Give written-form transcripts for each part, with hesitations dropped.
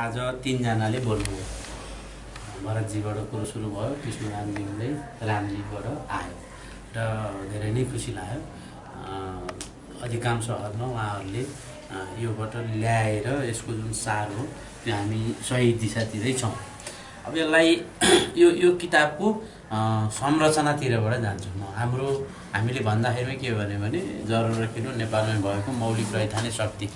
आज 3 जनाले बोल्नुभयो। भरतजीबाट कुरो सुरु भयो, कृष्णरामजी हुँदै रामजीबाट आयो र धेरै नै खुसी लाग्यो। अधिकांशहरुमा उहाँहरूले योबाट ल्याएर यसको जुन सार हो त्यो हामी सही दिशातिरै छौँ। अब यसलाई यो किताबको संरचनातिरबाट जान्छौँ। हामीले भन्दाखेरिमा के भन्यो भने जरो र किलो नेपालमा भएको मौलिक रैथाने शक्ति,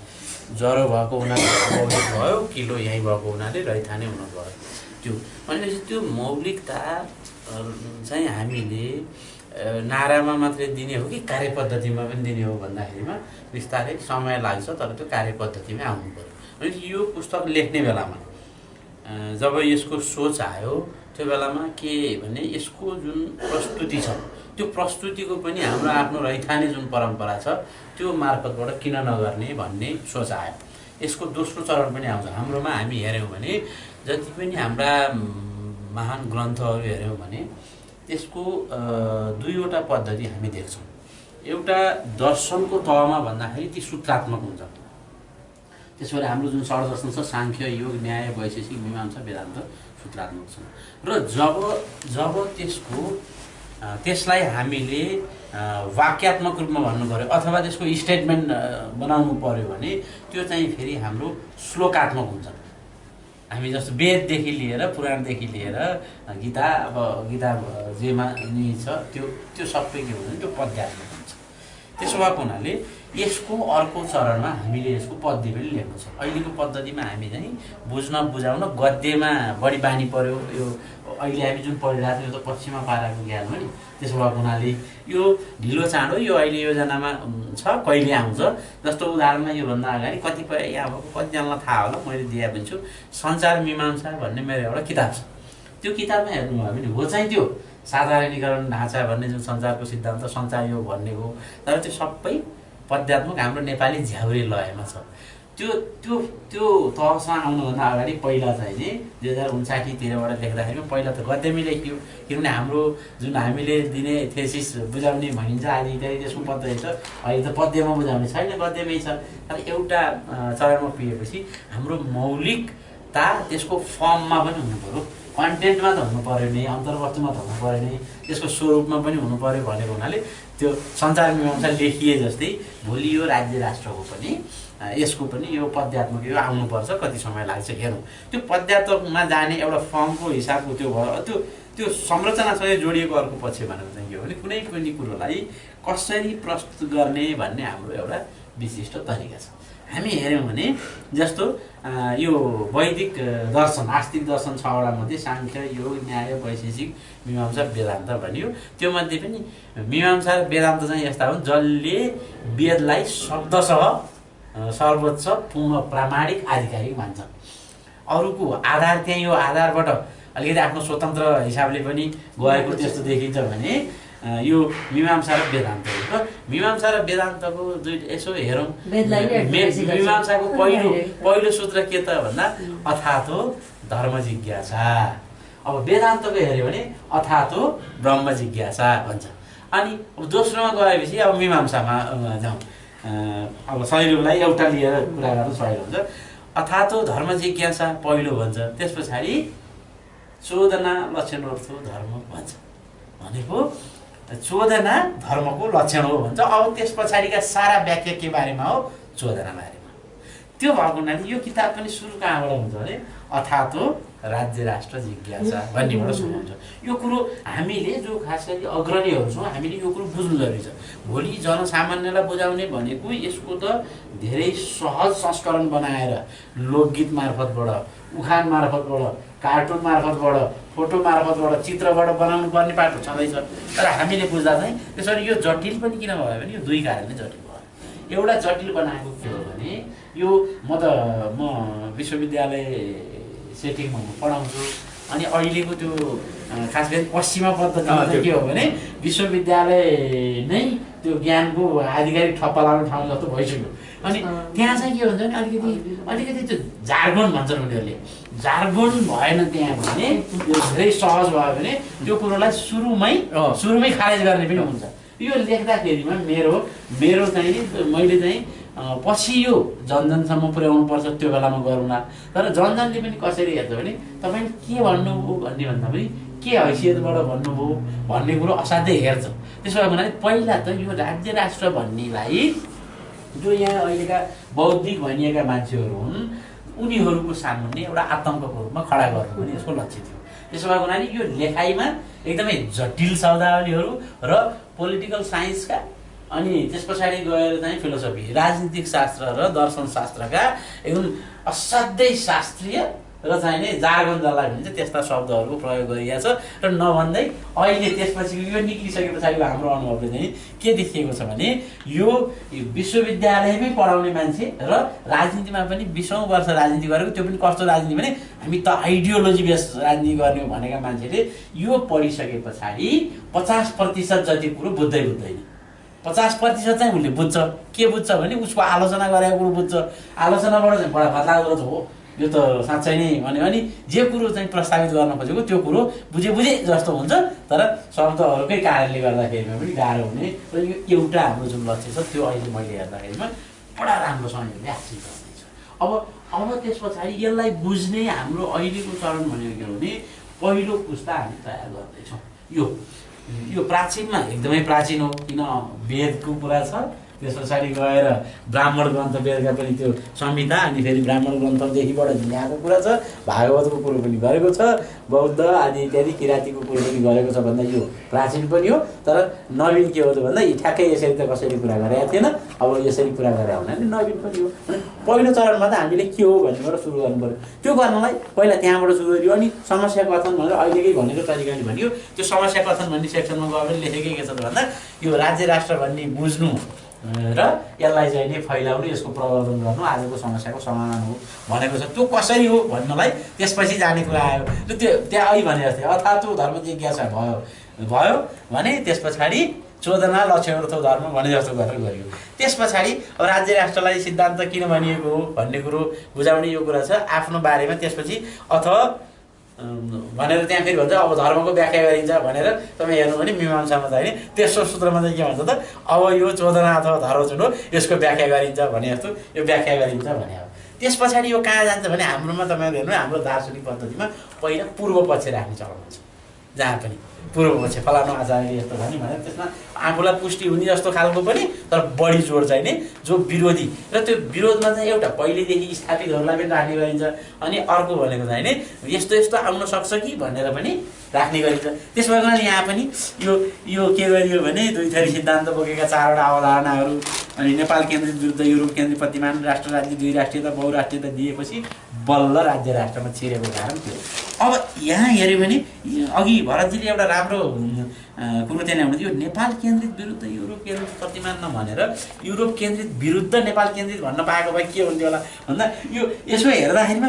जरो भएको हुनाले मौलिक भयो, किलो यहीँ भएको हुनाले रैथाने हुनु भयो। त्यो भनेपछि त्यो मौलिकता चाहिँ हामीले नारामा मात्रै दिने हो कि कार्यपद्धतिमा पनि दिने हो भन्दाखेरिमा बिस्तारै समय लाग्छ, तर त्यो कार्यपद्धतिमै आउनु पर्यो। भनेपछि यो पुस्तक लेख्ने बेलामा जब यसको सोच आयो त्यो बेलामा के भने यसको जुन प्रस्तुति छ त्यो प्रस्तुतिको पनि हाम्रो आफ्नो रैथाने जुन परम्परा छ त्यो मार्फतबाट किन नगर्ने भन्ने सोच आयो। यसको दोस्रो चरण पनि आउँछ। हाम्रोमा हामी हेऱ्यौँ भने जति पनि हाम्रा महान ग्रन्थहरू हेऱ्यौँ भने त्यसको दुईवटा पद्धति हामी देख्छौँ। एउटा दर्शनको तहमा भन्दाखेरि ती सूत्रात्मक हुन्छ। त्यसबाट हाम्रो जुन षड दर्शन छ सांख्य, योग, न्याय, वैशेषिक, मीमांसा, वेदान्त सूत्रात्मक छ। र जब त्यसलाई हामीले वाक्यात्मक रूपमा भन्नु पर्यो अथवा त्यसको स्टेटमेन्ट बनाउनु पर्यो भने त्यो चाहिँ फेरि हाम्रो श्लोकात्मक हुन्छ। हामी जस्तो वेददेखि लिएर पुराणदेखि लिएर गीता, अब गीता जेमा नि छ त्यो सबै के हुन्छ त्यो पद्यात्मक हुन्छ। त्यसो भएको हुनाले यसको अर्को चरणमा हामीले यसको पद्य पनि लेख्नु छ। अहिलेको पद्धतिमा हामी चाहिँ बुझाउन गद्यमा बढी बानी पर्यो। यो अहिले हामी जुन पढिरहेको छौँ यो त पश्चिममा पाराको ज्ञान हो नि। त्यसो भएको हुनाले यो ढिलो चाँडो यो अहिले योजनामा छ, कहिले आउँछ। जस्तो उदाहरणमा योभन्दा अगाडि कतिपय यहाँ भएको कतिजनालाई थाहा होला, मैले दिए पनि छु, सञ्चार मीमांसा भन्ने मेरो एउटा किताब छ। त्यो किताबमा हेर्नुभयो भने हो चाहिँ त्यो साधारणीकरण ढाँचा भन्ने जुन सञ्चारको सिद्धान्त, सञ्चार योग भन्ने हो, तर त्यो सबै पद्यात्मक हाम्रो नेपाली झ्याउरे लयमा छ। त्यो तहसम्म आउनुभन्दा अगाडि पहिला चाहिँ नि 2059तिरबाट लेख्दाखेरि पहिला त गद्यमै लेखियो, किनभने हाम्रो जुन हामीले दिने थेसिस बुझाउने भनिन्छ आदि इत्यादि त्यसको पद्धति छ। अहिले त पद्यमा बुझाउने छैन, गद्यमै छ। तर एउटा चरणमा पुगेपछि हाम्रो मौलिकता त्यसको फर्ममा पनि हुनु पर्यो, कन्टेन्टमा त हुनु पर्यो नि, अन्तर्वस्तुमा त हुनु पर्यो नि, त्यसको स्वरूपमा पनि हुनु पर्यो भनेको हुनाले त्यो सञ्चार मीमांसा लेखिए जस्तै भोलि यो राज्य राष्ट्रको पनि यसको पनि यो पद्यात्मक यो आउनुपर्छ। कति समय लाग्छ हेरौँ। त्यो पद्यात्मकमा जाने एउटा फर्मको हिसाबको त्यो भयो। त्यो संरचनासँग जोडिएको अर्को पक्ष भनेको चाहिँ के हो भने कुनै पनि कुरोलाई कसरी प्रस्तुत गर्ने भन्ने हाम्रो एउटा विशिष्ट तरिका छ। हामी हेऱ्यौँ भने जस्तो यो वैदिक दर्शन, आस्तिक दर्शन 6वटा मध्ये सांख्य, योग, न्याय, वैशेषिक, मीमांसा, वेदान्त भनियो। त्यो मध्ये पनि मीमांसा र वेदान्त चाहिँ यस्ता हुन् जसले वेदलाई शब्दसह सर्वोच्च, पूर्ण, प्रामाणिक, आधिकारिक मान्छन्। अरूको आधार त्यही हो, आधारबाट अलिकति आफ्नो स्वतन्त्र हिसाबले पनि गएको त्यस्तो देखिन्छ भने यो मीमांसा र वेदान्त हो। मीमांसा र वेदान्तको यसो हेरौँ, मीमांसाको पहिलो सूत्र के त भन्दा अथातो धर्म जिज्ञासा। अब वेदान्तको हेऱ्यो भने अथातो ब्रह्म जिज्ञासा भन्छ। अनि अब दोस्रोमा गएपछि अब मीमांसामा जाउँ। अब सहिलोलाई एउटा लिएर कुरा गर्नु सहिलो हुन्छ। अथातो धर्म जिज्ञासा पहिलो भन्छ, त्यस पछाडि चोदना लक्षणोर्थ धर्म भन्छ। भनेको चोदना धर्मको लक्षण हो भन्छ। अब त्यस पछाडिका सारा व्याख्या के बारेमा हो? चोदना बारेमा। त्यो भएको हुनाले यो किताब पनि सुरु कहाँबाट हुन्छ भने अथातो राज्य राष्ट्र जिज्ञासा भन्नेबाट सुरु हुन्छ। यो कुरो हामीले जो खास गरी अग्रणीहरू छौँ हामीले यो कुरो बुझ्नु जरुरी छ। भोलि जनसामान्यलाई बुझाउने भनेको यसको त धेरै सहज संस्करण बनाएर लोकगीत मार्फतबाट, उखान मार्फतबाट, कार्टुन मार्फतबाट, फोटो मार्फतबाट, चित्रबाट बनाउनु पर्ने पाटो छँदैछ। तर हामीले बुझ्दा चाहिँ त्यसरी यो जटिल पनि किन भयो भने यो दुई कारणले जटिल भयो। एउटा जटिल बनाएको के हो भने यो म विश्वविद्यालय सेटिङमा पढाउँछु। अनि अहिलेको त्यो खास गरी पश्चिमा पद्धतिमा चाहिँ के हो भने विश्वविद्यालय नै त्यो ज्ञानको आधिकारिक ठप्पा लाउने ठाउँ जस्तो भइसक्यो। अनि त्यहाँ चाहिँ के हुन्छ भने अलिकति त्यो जार्गोन भन्छन् उनीहरूले, जार्गोन भएन त्यहाँ भने यो धेरै सहज भयो भने त्यो कुरोलाई सुरुमै खारेज गर्ने पनि हुन्छ। यो लेख्दाखेरिमा मेरो चाहिँ मैले चाहिँ पछि यो जनजनसम्म पुर्याउनु पर्छ, त्यो बेलामा गरौँला। तर जनजनले पनि कसरी हेर्छ भने तपाईँ के भन्नुभयो भन्ने भन्दा पनि के हैसियतबाट भन्नुभयो भन्ने कुरो असाध्यै हेर्छ। त्यसो भएको हुनाले पहिला त यो राज्य राष्ट्र भन्नेलाई जो यहाँ अहिलेका बौद्धिक भनिएका मान्छेहरू हुन् उनीहरूको सामुन्ने एउटा आतङ्कको रूपमा खडा गर्नु पनि यसको लक्ष्य थियो। त्यसो भएको हुनाले यो लेखाइमा एकदमै जटिल शब्दावलीहरू र पोलिटिकल साइन्सका अनि त्यस पछाडि गएर चाहिँ फिलोसफी, राजनीतिक शास्त्र र दर्शन शास्त्रका एकदम असाध्यै शास्त्रीय र चाहिने जार्गन जसलाई भनिन्छ त्यस्ता शब्दहरूको प्रयोग गरिएको छ। र नभन्दै अहिले त्यसपछि यो निक्लिसके पछाडिको हाम्रो अनुभवले चाहिँ के देखिएको छ भने यो विश्वविद्यालयमै पढाउने मान्छे र राजनीतिमा पनि 20औं वर्ष राजनीति गरेको, त्यो पनि कस्तो राजनीति भने हामी त आइडियोलोजी बेस राजनीति गर्ने हो भनेका मान्छेले यो पढिसके पछाडि 50% जति कुरो बुझ्दैन। 50% चाहिँ उसले बुझ्छ। के बुझ्छ भने उसको आलोचना गरेको कुरो बुझ्छ। आलोचनाबाट चाहिँ बडा फत्लाग्दो हो यो त साँच्चै नै भन्यो भने जे कुरो चाहिँ प्रस्तावित गर्न खोजेको त्यो कुरो बुझे जस्तो हुन्छ, तर शब्दहरूकै कारणले गर्दाखेरिमा पनि गाह्रो हुने। र यो एउटा हाम्रो जुन लक्ष्य छ त्यो अहिले मैले हेर्दाखेरिमा बडा राम्रोसँग यसले हासिल गर्दैछ। अब त्यस पछाडि यसलाई बुझ्ने हाम्रो अहिलेको चरण भनेको के हो भने पहिलो पुस्ता हामी तयार गर्दैछौँ। यो प्राचीनमा एकदमै प्राचीन हो, किन वेदको कुरा छ, त्यस पछाडि गएर ब्राह्मण ग्रन्थ वेदका पनि त्यो संहिता, अनि फेरि ब्राह्मण ग्रन्थदेखिबाट ल्याएको कुरा छ, भागवतको कुरो पनि गरेको छ, बौद्ध आदि इत्यादि किराँतीको कुरो पनि गरेको छ भन्दा यो प्राचीन पनि हो। तर नवीन के हो त भन्दा ठ्याक्कै यसरी त कसैले कुरा गरेका थिएन, अब यसरी कुरा गरेर हुनाले नवीन पनि हो। पहिलो चरणमा त हामीले के हो भन्नेबाट सुरु गर्नु पर्यो। त्यो गर्नलाई पहिला त्यहाँबाट सुरु गरियो। अनि समस्या कथन भनेर अहिलेकै भनेको तरिकाले भनियो। त्यो समस्या कथन भन्ने सेक्सनमा गएर लेखेकै के छ त भन्दा यो राज्य राष्ट्र भन्ने बुझ्नु र यसलाई चाहिँ नि फैलाउनु, यसको प्रवर्धन गर्नु आजको समस्याको समाधान हो भनेको छ। त्यो कसरी हो भन्नलाई त्यसपछि जाने कुरा आयो। र त्यो त्यहाँ अहिले भने जस्तै अथातो धर्म जिज्ञासा भयो भने त्यस पछाडि चोदना लक्ष्यर्थो धर्म भने जस्तो गरेर गरियो। त्यस पछाडि अब राज्य राष्ट्रलाई सिद्धान्त किन भनिएको हो भन्ने कुरो बुझाउने यो कुरा छ आफ्नो बारेमा। त्यसपछि अथवा भनेर त्यहाँ फेरि भन्छ अब धर्मको व्याख्या गरिन्छ भनेर तपाईँ हेर्नु भने मीमांसामा चाहिँ तेस्रो सूत्रमा चाहिँ के भन्छ त अब यो चोदना अथवा धर्म जुन हो यसको व्याख्या गरिन्छ भने जस्तो यो व्याख्या गरिन्छ भने हो। त्यस पछाडि यो कहाँ जान्छ भने हाम्रोमा तपाईँले हेर्नु हाम्रो दार्शनिक पद्धतिमा पहिला पूर्व पक्ष राख्ने चलन हुन्छ। जहाँ पनि पूर्व पक्ष फलानु आचार्यले यस्तो भने भनेर त्यसमा आफूलाई पुष्टि हुने जस्तो खालको पनि तर बढी जोड चाहिने जो विरोधी र त्यो विरोधमा चाहिँ एउटा पहिलेदेखि स्थापितहरूलाई पनि राख्ने गरिन्छ। अनि अर्को भनेको चाहिँ यस्तो यस्तो आउन सक्छ कि भनेर पनि राख्ने गरिन्छ। त्यस भएर यहाँ पनि यो के गरियो भने दुई थरी सिद्धान्त बोकेका 4वटा अवधारणाहरू अनि नेपाल केन्द्रित विरुद्ध युरोप केन्द्रित प्रतिमान, राष्ट्र राज्य, दुई राष्ट्रियता, बहुराष्ट्रियता दिएपछि बल्ल राज्य राष्ट्रमा छिरेको कारण थियो। अब यहाँ हेऱ्यो भने अघि भरतजीले एउटा राम्रो कुरो त्यहाँ ल्याउनु थियो, नेपाल केन्द्रित विरुद्ध युरोप केन्द्रित प्रतिमान नभनेर युरोप केन्द्रित विरुद्ध नेपाल केन्द्रित भन्न पाएको भए के हुन्थ्यो होला भन्दा यो यसो हेर्दाखेरिमा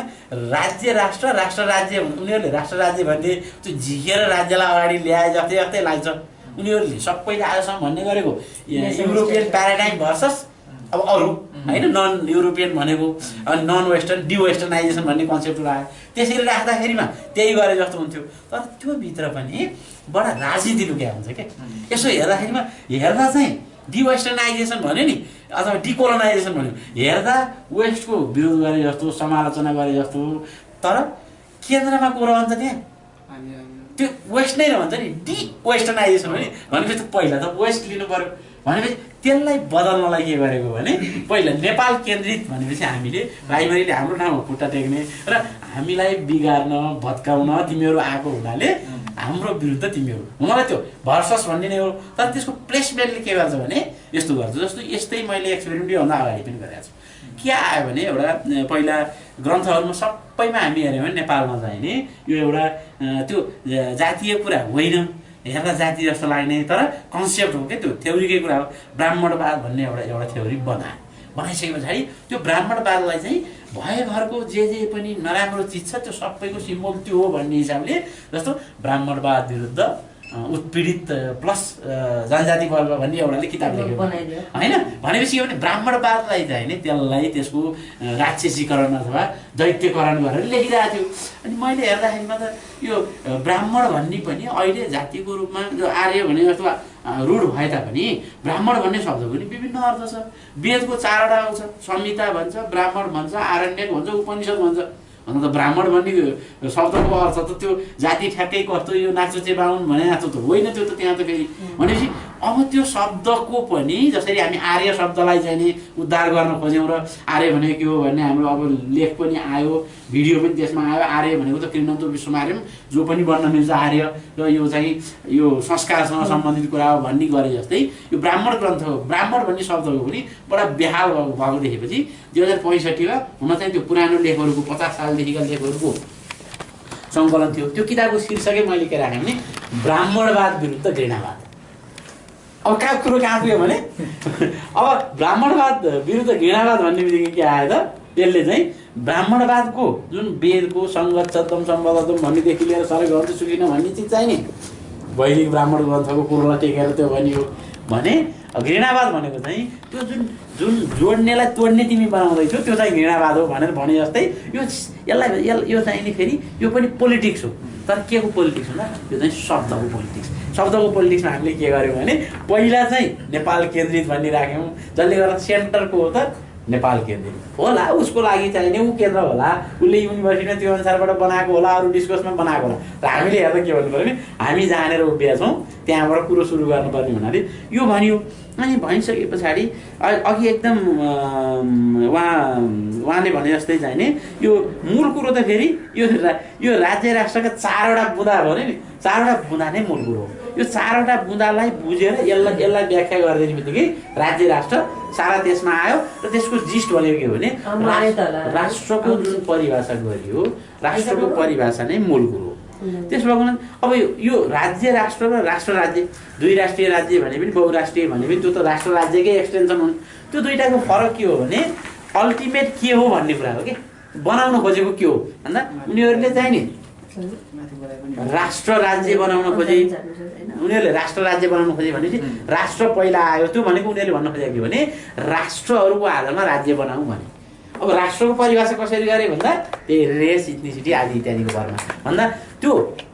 राज्य राष्ट्र, राष्ट्र राज्य उनीहरूले राष्ट्र राज्य भन्ने त्यो झिकेर राज्यलाई अगाडि ल्याए जस्तै लाग्छ। उनीहरूले सबैले आजसम्म भन्ने गरेको युरोपियन प्याराडाइम भर्सस अब अरू होइन नन युरोपियन भनेको अनि नन वेस्टर्न डिवेस्टर्नाइजेसन भन्ने कन्सेप्टहरू आयो। त्यसरी राख्दाखेरिमा त्यही गरे जस्तो हुन्थ्यो। तर त्यो भित्र पनि बडा राजनीति लुक्या हुन्छ क्या। यसो हेर्दाखेरिमा हेर्दा चाहिँ डिवेस्टर्नाइजेसन भन्यो नि अथवा डिकोलोनाइजेसन भन्यो, हेर्दा वेस्टको विरोध गरे जस्तो, समालोचना गरे जस्तो, तर केन्द्रमा को रहन्छ त्यहाँ त्यो वेस्ट नै रहन्छ नि। डी वेस्टर्नाइजेसन हो नि भनेपछि त पहिला त वेस्ट लिनु पर्यो। भनेपछि त्यसलाई बदल्नलाई के गरेको भने पहिला नेपाल केन्द्रित भनेपछि हामीले प्राइमरीले हाम्रो ठाउँमा खुट्टा टेक्ने र हामीलाई बिगार्न भत्काउन तिमीहरू आएको हुनाले हाम्रो विरुद्ध तिमीहरू हुनलाई त्यो भर्सस भन्ने नै हो। तर त्यसको प्लेसमेन्टले के गर्छ भने यस्तो गर्छ। जस्तो यस्तै मैले एक्सपेरिमेन्ट योभन्दा अगाडि पनि गरेको छु। के आयो भने एउटा पहिला ग्रन्थहरूमा सबैमा हामी हेऱ्यौँ भने नेपालमा चाहिँ नि यो एउटा त्यो जातीय कुरा होइन, हेर्दा जाति जस्तो लाग्ने तर कन्सेप्ट हो क्या, त्यो थ्योरीकै कुरा हो। ब्राह्मणवाद भन्ने एउटा थ्योरी बनाइसके पछाडि त्यो ब्राह्मणवादलाई चाहिँ भयभरको जे पनि नराम्रो चिज छ त्यो सबैको सिम्बल त्यो हो भन्ने हिसाबले जस्तो ब्राह्मणवाद विरुद्ध उत्पीडित प्लस जनजाति वर्ग भन्ने एउटाले किताब लेखेको होइन। भनेपछि यो भने ब्राह्मणवादलाई चाहिँ नि त्यसलाई त्यसको राक्षसीकरण अथवा दैत्यकरण गरेर लेखिरहेको थियो। अनि मैले हेर्दाखेरिमा त यो ब्राह्मण भन्ने पनि अहिले जातिको रूपमा जो आर्य भने अथवा रूढ भए तापनि ब्राह्मण भन्ने शब्दको पनि विभिन्न अर्थ छ। वेदको 4वटा आउँछ, संहिता भन्छ, ब्राह्मण भन्छ, आरण्यक भन्छ, उपनिषद भन्छ। अन्त त ब्राह्मण भन्ने शब्दको अर्थ त त्यो जाति ठ्याक्कै कस्तो यो नाचुचे बाहुन भने जस्तो त होइन। त्यो त त्यहाँ त फेरि भनेपछि अब त्यो शब्दको पनि जसरी हामी आर्य शब्दलाई चाहिँ नि उद्धार गर्न खोज्यौँ र आर्य भनेको के हो भन्ने हाम्रो अब लेख पनि आयो, भिडियो पनि त्यसमा आयो। आर्य भनेको त किनभने त्यो विश्वमा आर्य जो पनि बन्न मिल्छ आर्य र यो चाहिँ यो संस्कारसँग सम्बन्धित कुरा हो भन्ने गरे जस्तै यो ब्राह्मण ग्रन्थ हो। ब्राह्मण भन्ने शब्दको पनि बडा बेहाल भएको देखेपछि 2065 हुन चाहिँ त्यो पुरानो लेखहरूको 50 सालदेखिका लेखहरूको सङ्कलन थियो। त्यो किताबको शीर्षकै मैले के राखेँ भने ब्राह्मणवाद विरुद्ध घृणावाद। अब कहाँ कुरो कहाँ पुग्यो भने अब ब्राह्मणवाद विरुद्ध घृणावाद भन्ने बित्तिकै के आयो त यसले चाहिँ ब्राह्मणवादको जुन वेदको सङ्गत चद्दम सम्बद्धम भन्नेदेखि लिएर सबै ग्रन्थ सुकिन भन्ने चिज चाहिँ नि वैदिक ब्राह्मण ग्रन्थको कुरोलाई टेकेर त्यो भनियो भने घृणावाद भनेको चाहिँ त्यो जुन जुन जोड्नेलाई तोड्ने तिमी बनाउँदैछौ त्यो चाहिँ घृणावाद हो भनेर भने जस्तै यो चाहिँ नि फेरि यो पनि पोलिटिक्स हो। तर के को पोलिटिक्स भन्दा यो चाहिँ शब्दको पोलिटिक्स। शब्दको पोलिटिक्समा हामीले के गर्यौँ भने पहिला चाहिँ नेपाल केन्द्रित भन्ने राख्यौँ, जसले गर्दा सेन्टरको हो त नेपाल केन्द्रित होला, उसको लागि चाहिने ऊ केन्द्र होला, उसले युनिभर्सिटीमा त्यो अनुसारबाट बनाएको होला, अरू डिस्कसमा बनाएको होला। र हामीले हेर्दा के भन्नु पऱ्यो भने हामी जानेर उभिया छौँ त्यहाँबाट कुरो सुरु गर्नुपर्ने हुनाले यो भनियो। अनि भनिसके पछाडि अघि एकदम उहाँले भने जस्तै चाहिने यो मूल कुरो त फेरि यो राज्य राष्ट्रका 4वटा बुँदा भन्यो नि, 4वटा बुँदा नै मूल कुरो हो। यो 4वटा बुँदालाई बुझेर यसलाई व्याख्या गरिदिने बित्तिकै राज्य राष्ट्र सारा देशमा आयो र त्यसको जिस्ट भनेको के हो भने राष्ट्रको जुन परिभाषा गरियो, राष्ट्रको परिभाषा नै मूल कुरो हो। त्यसो भएको अब यो राज्य राष्ट्र र राष्ट्र राज्य, दुई राष्ट्रिय राज्य भने पनि बहुराष्ट्रिय भने पनि त्यो त राष्ट्र राज्यकै एक्सटेन्सन हुन्। त्यो दुईटाको फरक के हो भने अल्टिमेट के हो भन्ने कुरा हो कि बनाउन खोजेको के हो भन्दा उनीहरूले चाहिँ नि राष्ट्र राज्य बनाउन खोजे, उनीहरूले राष्ट्र राज्य बनाउन खोजे भनेपछि राष्ट्र पहिला आयो। त्यो भनेको उनीहरूले भन्न खोजेको के भने राष्ट्रहरूको आधारमा राज्य बनाऊ भने। अब राष्ट्रको परिभाषा कसरी गरे भन्दा त्यही रेस, इथनिसिटी आदि इत्यादिको भरमा भन्दा त्यो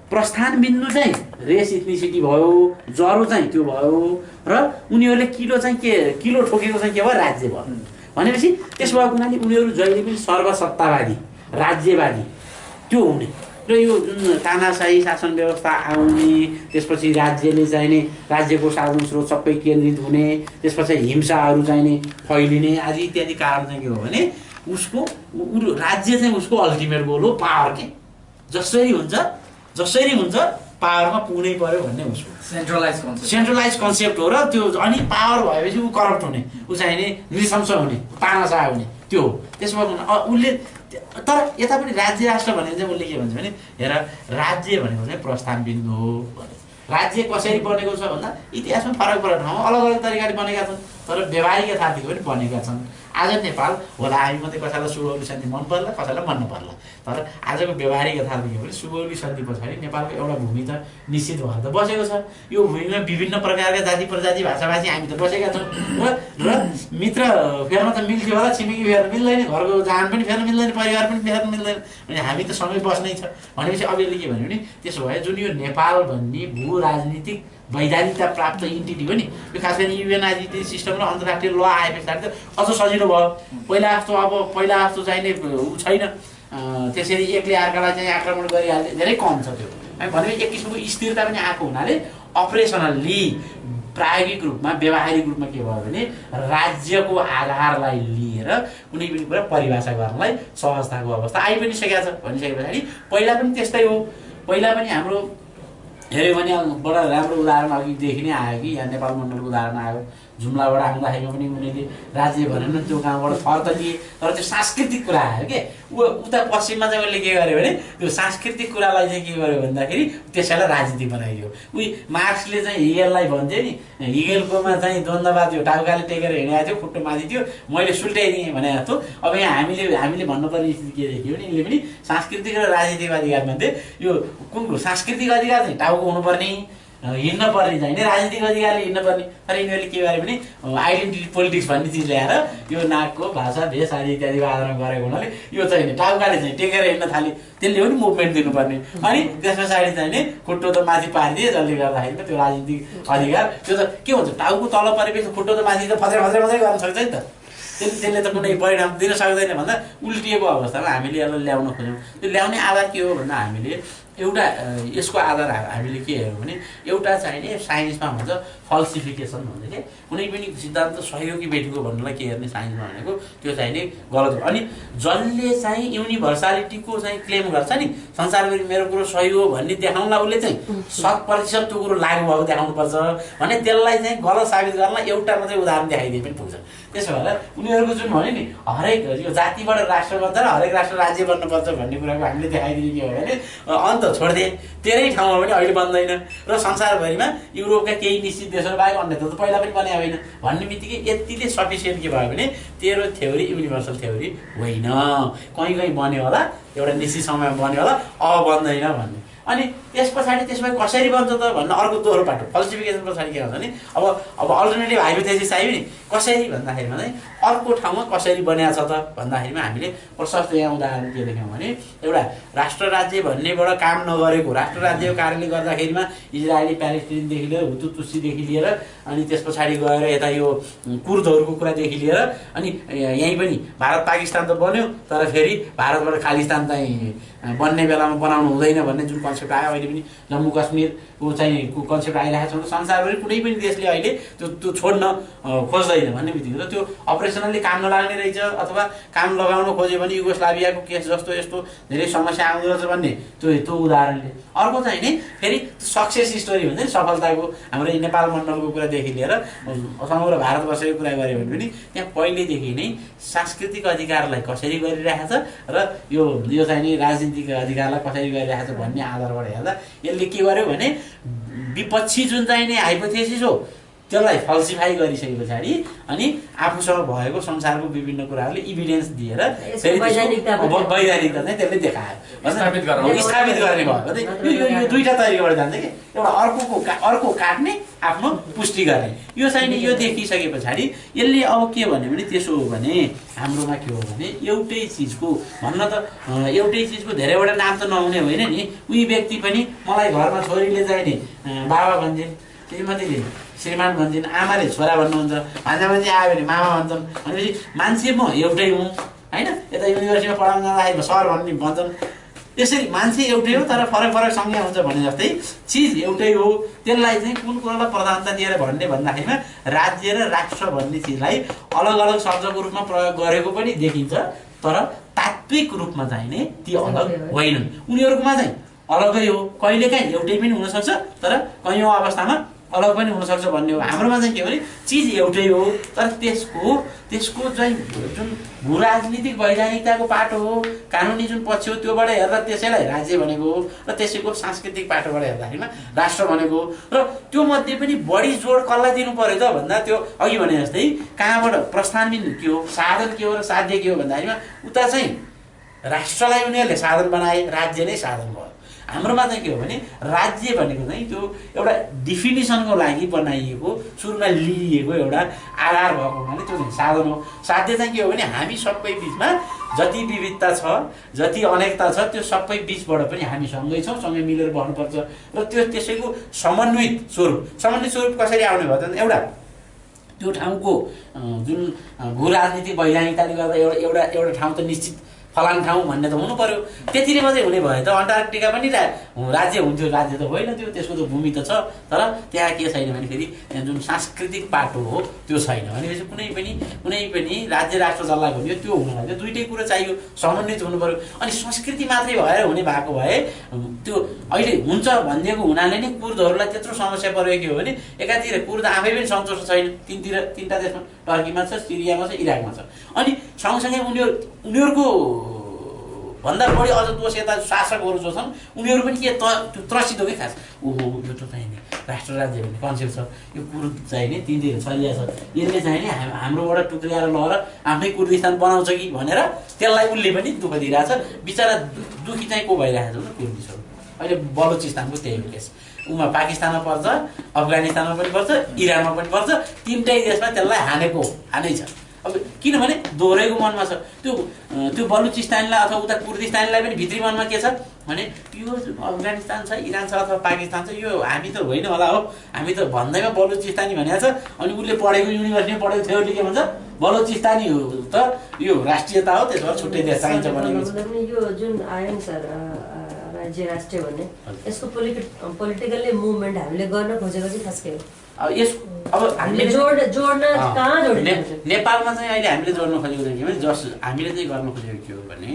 प्रस्थान बिन्दु चाहिँ रेस इथनिसिटी भयो, जरो चाहिँ त्यो भयो र उनीहरूले किलो चाहिँ के किलो ठोकेको चाहिँ के भयो राज्य भयो भनेपछि त्यसो भएको हुनाले उनीहरू जहिले पनि सर्वसत्तावादी राज्यवादी त्यो हुने र यो जुन तानाशाही शासन व्यवस्था आउने, त्यसपछि राज्यले चाहिने राज्यको साधन स्रोत सबै केन्द्रित हुने, त्यसपछि हिंसाहरू चाहिने फैलिने आदि इत्यादि कारण चाहिँ के हो भने उसको राज्य चाहिँ उसको अल्टिमेट गोल हो, पावर के जसरी हुन्छ पावरमा पुग्नै पर्यो भन्ने उसको सेन्ट्रलाइज कन्सेप्ट हो। र त्यो अनि पावर भएपछि ऊ करप्ट हुने, ऊ चाहिने नृशंस हुने, तानाशाह हुने त्यो हो। त्यसो भएको उसले तर यता पनि राज्य राष्ट्र भनेको चाहिँ उसले के भन्छ भने हेर राज्य भनेको चाहिँ प्रस्थान बिन्दु हो। राज्य कसरी बनेको छ भन्दा इतिहासमा फरक ठाउँमा अलग अलग तरिकाले बनेका छन्, तर व्यवहारिक यथार्थ पनि बनेका छन्। आज नेपाल होला हामी मात्रै कसैलाई सुगौली सन्धि मन पर्ला, कसैलाई मन नपर्ला, तर आजको व्यवहारिक यथार्थ के भने सुगौली सन्धि पछाडि नेपालको एउटा भूमि त निश्चित भएर त बसेको छ। यो भूमिमा विभिन्न प्रकारका जाति प्रजाति भाषाभाषी हामी त बसेका छौँ र मित्र फेर्न त मिल्थ्यो होला, छिमेकी फेर्न मिल्दैन, घरको जहान पनि फेर्न मिल्दैन, परिवार पनि फेर्न मिल्दैन भने हामी त सँगै बस्नै छ भनेपछि अब यसले के भन्यो भने त्यसो भए जुन यो नेपाल भन्ने भू राजनीतिक वैधानिकता प्राप्त इन्टिटी हो नि, यो खास गरी युएन आदि सिस्टम र अन्तर्राष्ट्रिय ल आए पछाडि त अझ सजिलो भयो। पहिला जस्तो चाहिने ऊ छैन, त्यसरी एकले अर्कालाई चाहिँ आक्रमण गरिहाल्ने धेरै कम छ त्यो भनेपछि एक किसिमको स्थिरता पनि आएको हुनाले अपरेसनल्ली प्रायोगिक रूपमा व्यवहारिक रूपमा के भयो भने राज्यको आधारलाई लिएर कुनै पनि कुरा परिभाषा गर्नलाई सहजताको अवस्था आइ पनि सकेको छ भनिसके पछाडि पहिला पनि त्यस्तै हो। पहिला पनि हाम्रो हेऱ्यो भने बडा राम्रो उदाहरण अघिदेखि नै आयो कि यहाँ नेपाल मण्डलको उदाहरण आयो। जुम्लाबाट आउँदाखेरिमा पनि उनीहरूले राज्य भनेर त्यो गाउँबाट थर त लिए, तर त्यो सांस्कृतिक कुरा आयो के उता पश्चिममा चाहिँ उसले के गर्यो भने त्यो सांस्कृतिक कुरालाई चाहिँ के गर्यो भन्दाखेरि त्यसैलाई राजनीति बनाइदियो। उही मार्क्सले चाहिँ हिगेललाई भन्थ्यो नि, हिगेलकोमा चाहिँ द्वन्द्ववाद थियो, टाउकाले टेकेर हिँडेको थियो, खुट्टो माथि थियो, मैले सुल्टाइदिएँ भने जस्तो। अब यहाँ हामीले भन्नुपर्ने स्थिति के देखियो भने यिनले पनि सांस्कृतिक र राजनीतिक अधिकार भन्थे। यो कुन सांस्कृतिक अधिकार चाहिँ टाउको हुनुपर्ने, हिँड्न पर्ने चाहिँ नि राजनीतिक अधिकारले हिँड्न पर्ने। तर यिनीहरूले के गरे भने आइडेन्टिटी पोलिटिक्स भन्ने चिज ल्याएर यो नाकको भाषा भेष आदि इत्यादिको आधारमा गरेको हुनाले यो चाहिँ नि टाउकाले चाहिँ टेकेर हिँड्न थाल्यो, त्यसले पनि मुभमेन्ट दिनुपर्ने। अनि त्यस पछाडि चाहिँ नि खुट्टो त माथि पारिदिए, जसले गर्दाखेरि त्यो राजनीतिक अधिकार त्यो त के हुन्छ, टाउको तल परेपछि खुट्टो त माथि त फत्रै फत्रै मात्रै गर्न सक्छ नि त, त्यसले त कुनै परिणाम दिन सक्दैन भन्दा उल्टिएको अवस्थामा हामीले यसलाई ल्याउन खोज्यौँ। त्यो ल्याउने आधार के हो भन्दा हामीले एउटा यसको आधार हामीले के हेर्यौँ भने एउटा चाहिँ नि साइन्समा भन्छ फल्सिफिकेसन भन्छ कि कुनै पनि सिद्धान्त सहयोगी भेटेको भन्नुलाई के हेर्ने साइन्समा भनेको त्यो चाहिँ नि गलत हो। अनि जसले चाहिँ युनिभर्सालिटीको चाहिँ क्लेम गर्छ नि संसारभरि मेरो कुरो सही हो भन्ने देखाउनलाई उसले चाहिँ 100% त्यो कुरो लागु भएको देखाउनुपर्छ भने त्यसलाई चाहिँ गलत साबित गर्न एउटा मात्रै उदाहरण देखाइदिए पनि पुग्छ। त्यसो भएर उनीहरूको जुन भन्यो नि हरेक यो जातिबाट राष्ट्र बन्छ र हरेक राष्ट्र राज्य बन्नुपर्छ भन्ने कुराको हामीले देखाइदिने के हो भने अन्त छोडिदिए तेरै ठाउँमा पनि अहिले बन्दैन र संसारभरिमा युरोपका केही निश्चित देशहरू बाहेक अन्य त पहिला पनि बने होइन भन्ने बित्तिकै यतिले सफिसियन्ट के भयो भने तेरो थ्योरी युनिभर्सल थ्योरी होइन, कहीँ कहीँ बन्यो होला, एउटा निश्चित समयमा बन्यो होला, अब बन्दैन भन्ने। अनि त्यस पछाडि त्यसमा कसरी बन्छ त भन्न अर्को दोहोरो पाटो फल्सिफिकेसन पछाडि के हुन्छ नि अब अल्टरनेटिभ हाइपोथेसिस चाहियो नि कसरी भन्दाखेरिमा चाहिँ अर्को ठाउँमा कसरी बनिएको छ त भन्दाखेरिमा हामीले प्रशस्त यहाँ उदाहरण के देख्यौँ भने एउटा राष्ट्र राज्य भन्नेबाट काम नगरेको राष्ट्र राज्यको कारणले गर्दाखेरिमा इजरायली प्यालेस्टिनदेखि लिएर हुतु तुसीदेखि लिएर अनि त्यस पछाडि गएर यता यो कुर्दहरूको कुरादेखि लिएर अनि यहीँ पनि भारत पाकिस्तान त बन्यो तर फेरि भारतबाट खालिस्तान चाहिँ बन्ने बेलामा बनाउनु हुँदैन भन्ने जुन कन्सेप्ट आयो अहिले पनि जम्मू कश्मीरको चाहिँ कन्सेप्ट आइरहेको छ। संसारभरि कुनै पनि देशले अहिले त्यो छोड्न खोज्दैन भन्ने बित्तिकै त्यो अपरेसनली काम नलाग्ने रहेछ अथवा काम लगाउन खोज्यो भने युगोस्लाभियाको केस जस्तो यस्तो धेरै समस्या आउँदो रहेछ भन्ने त्यो उदाहरणले। अर्को चाहिँ नि फेरि सक्सेस स्टोरी हुन्छ नि सफलताको हाम्रो नेपाल मण्डलको कुरादेखि लिएर समग्र भारतवर्षको कुरा गऱ्यो भने पनि त्यहाँ पहिलेदेखि नै सांस्कृतिक अधिकारलाई कसरी गरिरहेको छ र यो चाहिँ नि राजनीतिक अधिकारलाई कसरी गरिरहेको छ भन्ने आधारबाट हेर्दा यसले के गर्यो भने विपक्षी जुन चाहिँ नि हाइपोथेसिस हो त्यसलाई फल्सिफाई गरिसके पछाडि अनि आफूसँग भएको संसारको विभिन्न कुराहरूले इभिडेन्स दिएर वैधानिकता चाहिँ त्यसले देखायो स्थापित गर्ने भयो। यो दुईटा तरिकाबाट जान्छ कि एउटा अर्को काट्ने आफ्नो पुष्टि गर्ने यो चाहिँ नि यो देखिसके पछाडि यसले अब के भन्यो भने त्यसो हो भने हाम्रोमा के हो भने एउटै चिजको भन्न त एउटै चिजको धेरैवटा नाम त नहुने होइन नि। उही व्यक्ति पनि मलाई घरमा छोरीले चाहिँ नि बाबा भन्छन्, श्रीमतीले श्रीमान भन्छन्, आमाले छोरा भन्नुहुन्छ, भान्जा मान्छे आयो भने मामा भन्छन् भनेपछि मान्छे म एउटै हुँ होइन। यता युनिभर्सिटीमा पढाउन जाँदाखेरि सर भन्ने भन्छन्। त्यसरी मान्छे एउटै हो तर फरक फरक संज्ञा हुन्छ भने जस्तै चिज एउटै हो। त्यसलाई चाहिँ कुन कुरालाई प्रधानता दिएर भन्दाखेरिमा राज्य र राष्ट्र भन्ने चिजलाई अलग अलग शब्दको रूपमा प्रयोग गरेको पनि देखिन्छ तर तात्विक रूपमा चाहिँ नि ती अलग होइनन्। उनीहरूकोमा चाहिँ अलगै हो, कहिलेकाहीँ एउटै पनि हुनसक्छ तर कैयौँ अवस्थामा अलग पनि हुनसक्छ भन्ने हो। हाम्रोमा चाहिँ के भने चिज एउटै हो तर त्यसको चाहिँ जुन भूराजनीतिक वैधानिकताको पाटो हो, कानुनी जुन पक्ष हो त्योबाट हेर्दा त्यसैलाई राज्य भनेको हो र त्यसैको सांस्कृतिक पाटोबाट हेर्दाखेरिमा राष्ट्र भनेको हो। र त्यो मध्ये पनि बढी जोड कसलाई दिनु पर्यो त भन्दा त्यो अघि भने जस्तै कहाँबाट प्रस्थान के हो, साधन के हो र साध्य के हो भन्दाखेरिमा उता चाहिँ राष्ट्रलाई उनीहरूले साधन बनाए, राज्य नै साधन भयो। हाम्रोमा चाहिँ के हो भने राज्य भनेको चाहिँ त्यो एउटा डिफिनिसनको लागि बनाइएको सुरुमा लिइएको एउटा आधार भएको हुनाले त्यो चाहिँ साधन हो। साध्य चाहिँ के हो भने हामी सबै बिचमा जति विविधता छ जति अनेकता छ त्यो सबै बिचबाट पनि हामी सँगै छौँ, सँगै मिलेर बस्नुपर्छ र त्यो त्यसैको समन्वित स्वरूप कसरी आउने भयो त एउटा त्यो ठाउँको जुन भू राजनीतिक वैधानिकताले गर्दा एउटा ठाउँ त निश्चित फलान ठाउँ भन्ने त हुनु पर्यो। त्यतिले मात्रै हुने भयो त अन्टार्कटिका पनि राज्य हुन्थ्यो, राज्य त होइन त्यो, त्यसको त भूमि त छ तर त्यहाँ के छैन भने फेरि त्यहाँ जुन सांस्कृतिक पाटो हो त्यो छैन भनेपछि कुनै पनि राज्य राष्ट्र जसलाई भन्यो त्यो हुनलाई चाहिँ दुइटै कुरो चाहियो, समन्वित हुनु पर्यो। अनि संस्कृति मात्रै भएर हुने भएको भए त्यो अहिले हुन्छ भनिदिएको हुनाले नै कुर्दहरूलाई त्यत्रो समस्या परेको के हो भने एकातिर कुर्द आफै पनि सन्तुष्ट छैन, तिनवटा देशमा टर्कीमा छ, सिरियामा छ, इराकमा छ। अनि सँगसँगै उनीहरूको भन्दा बढी अझ दोष यता शासकहरू जो छन् उनीहरू पनि के त्रसित हो कि खास ओहो यो त चाहिँ नि राष्ट्र राज्य भन्ने कन्सेप्ट छ, यो कुर्द चाहिँ नि तिनतिर छरिया छ, यसले चाहिँ नि हाम्रोबाट टुक्रिएर लगेर आफ्नै कुर्दिस्तान बनाउँछ कि भनेर त्यसलाई उसले पनि दुःख दिइरहेछ। बिचरा दुःखी चाहिँ को भइरहेको छ कुर्दिसहरू। अहिले बलोचिस्तानको त्यही केस उमा पाकिस्तानमा पर्छ, अफगानिस्तानमा पनि पर्छ, इरानमा पनि पर्छ। तीनटै देशमा त्यसलाई हानै छ। अब किनभने दोहोऱ्याइको मनमा छ त्यो बलुचिस्तानलाई अथवा उता कुर्दिस्तानलाई पनि भित्री मनमा के छ भने यो अफगानिस्तान छ, इरान छ अथवा पाकिस्तान छ, यो हामी त होइन होला हो, हामी त भन्दैमा बलुचिस्तानी भनेको छ। अनि उसले पढेको युनिभर्सिटीमा पढेको थियो के भन्छ बलुचिस्तानी हो त यो राष्ट्रियता हो, त्यसबाट छुट्टै देश चाहिन्छ भनेको। यो जुन आयो नि सर राज्य राष्ट्र भन्ने यसको पोलिटिकल्ली मुभमेन्ट हामीले गर्न खोजेको चाहिँ खास के अब हामीले जोड्न कहाँ जोड्ने नेपालमा चाहिँ अहिले हामीले जोड्न खोजेको चाहिँ के भने हामीले चाहिँ गर्न खोजेको के हो भने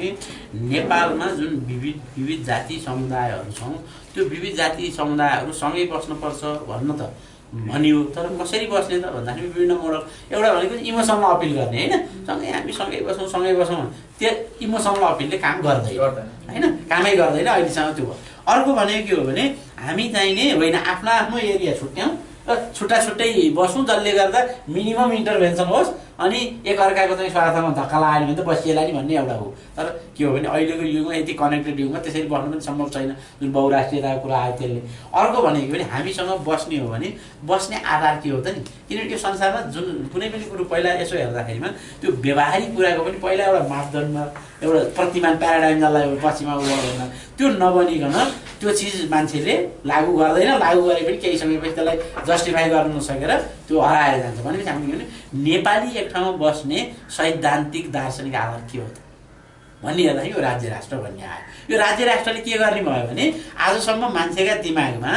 नेपालमा जुन विविध जाति समुदायहरू छौँ त्यो विविध जाति समुदायहरू सँगै बस्नुपर्छ भन्न त भनियो, तर कसरी बस्ने त भन्दाखेरि विभिन्न मोडल। एउटा भनेको इमोसनल अपिल गर्ने होइन, हामी सँगै बसौँ त्यो इमोसनल अपिलले काम गर्दैन होइन, कामै गर्दैन अहिलेसम्म त्यो भयो। अर्को भनेको के हो भने हामी चाहिने होइन आफ्नो एरिया छुट्याउँ र छुट्टै बसौँ, जसले गर्दा मिनिमम इन्टरभेन्सन होस् अनि एकअर्काको चाहिँ स्वार्थमा धक्का लाग्यो भने त बसिएला नि भन्ने एउटा हो। तर के हो भने अहिलेको युगमा यति कनेक्टेड युगमा त्यसरी बस्नु पनि सम्भव छैन, जुन बहुराष्ट्रियताको कुरा आयो त्यसले। अर्को भनेको पनि हामीसँग बस्ने हो भने बस्ने आधार के हो त नि, किनभने यो संसारमा जुन कुनै पनि कुरो पहिला यसो हेर्दाखेरिमा त्यो व्यवहारिक कुराको पनि पहिला एउटा मापदण्ड एउटा प्रतिमान प्याराडाइम जसलाई पश्चिममा गर्दैन त्यो नबनिकन त्यो चिज मान्छेले लागू गर्दैन, लागू गरे पनि केही समयपछि त्यसलाई जस्टिफाई गर्न नसकेर त्यो हराएर जान्छ। भनेपछि हामीले भने नेपाली एक ठाउँमा बस्ने सैद्धान्तिक दार्शनिक आधार के हो त भन्ने हेर्दाखेरि यो राज्य राष्ट्र भन्ने आयो। यो राज्य राष्ट्रले के गर्ने भयो भने आजसम्म मान्छेका दिमागमा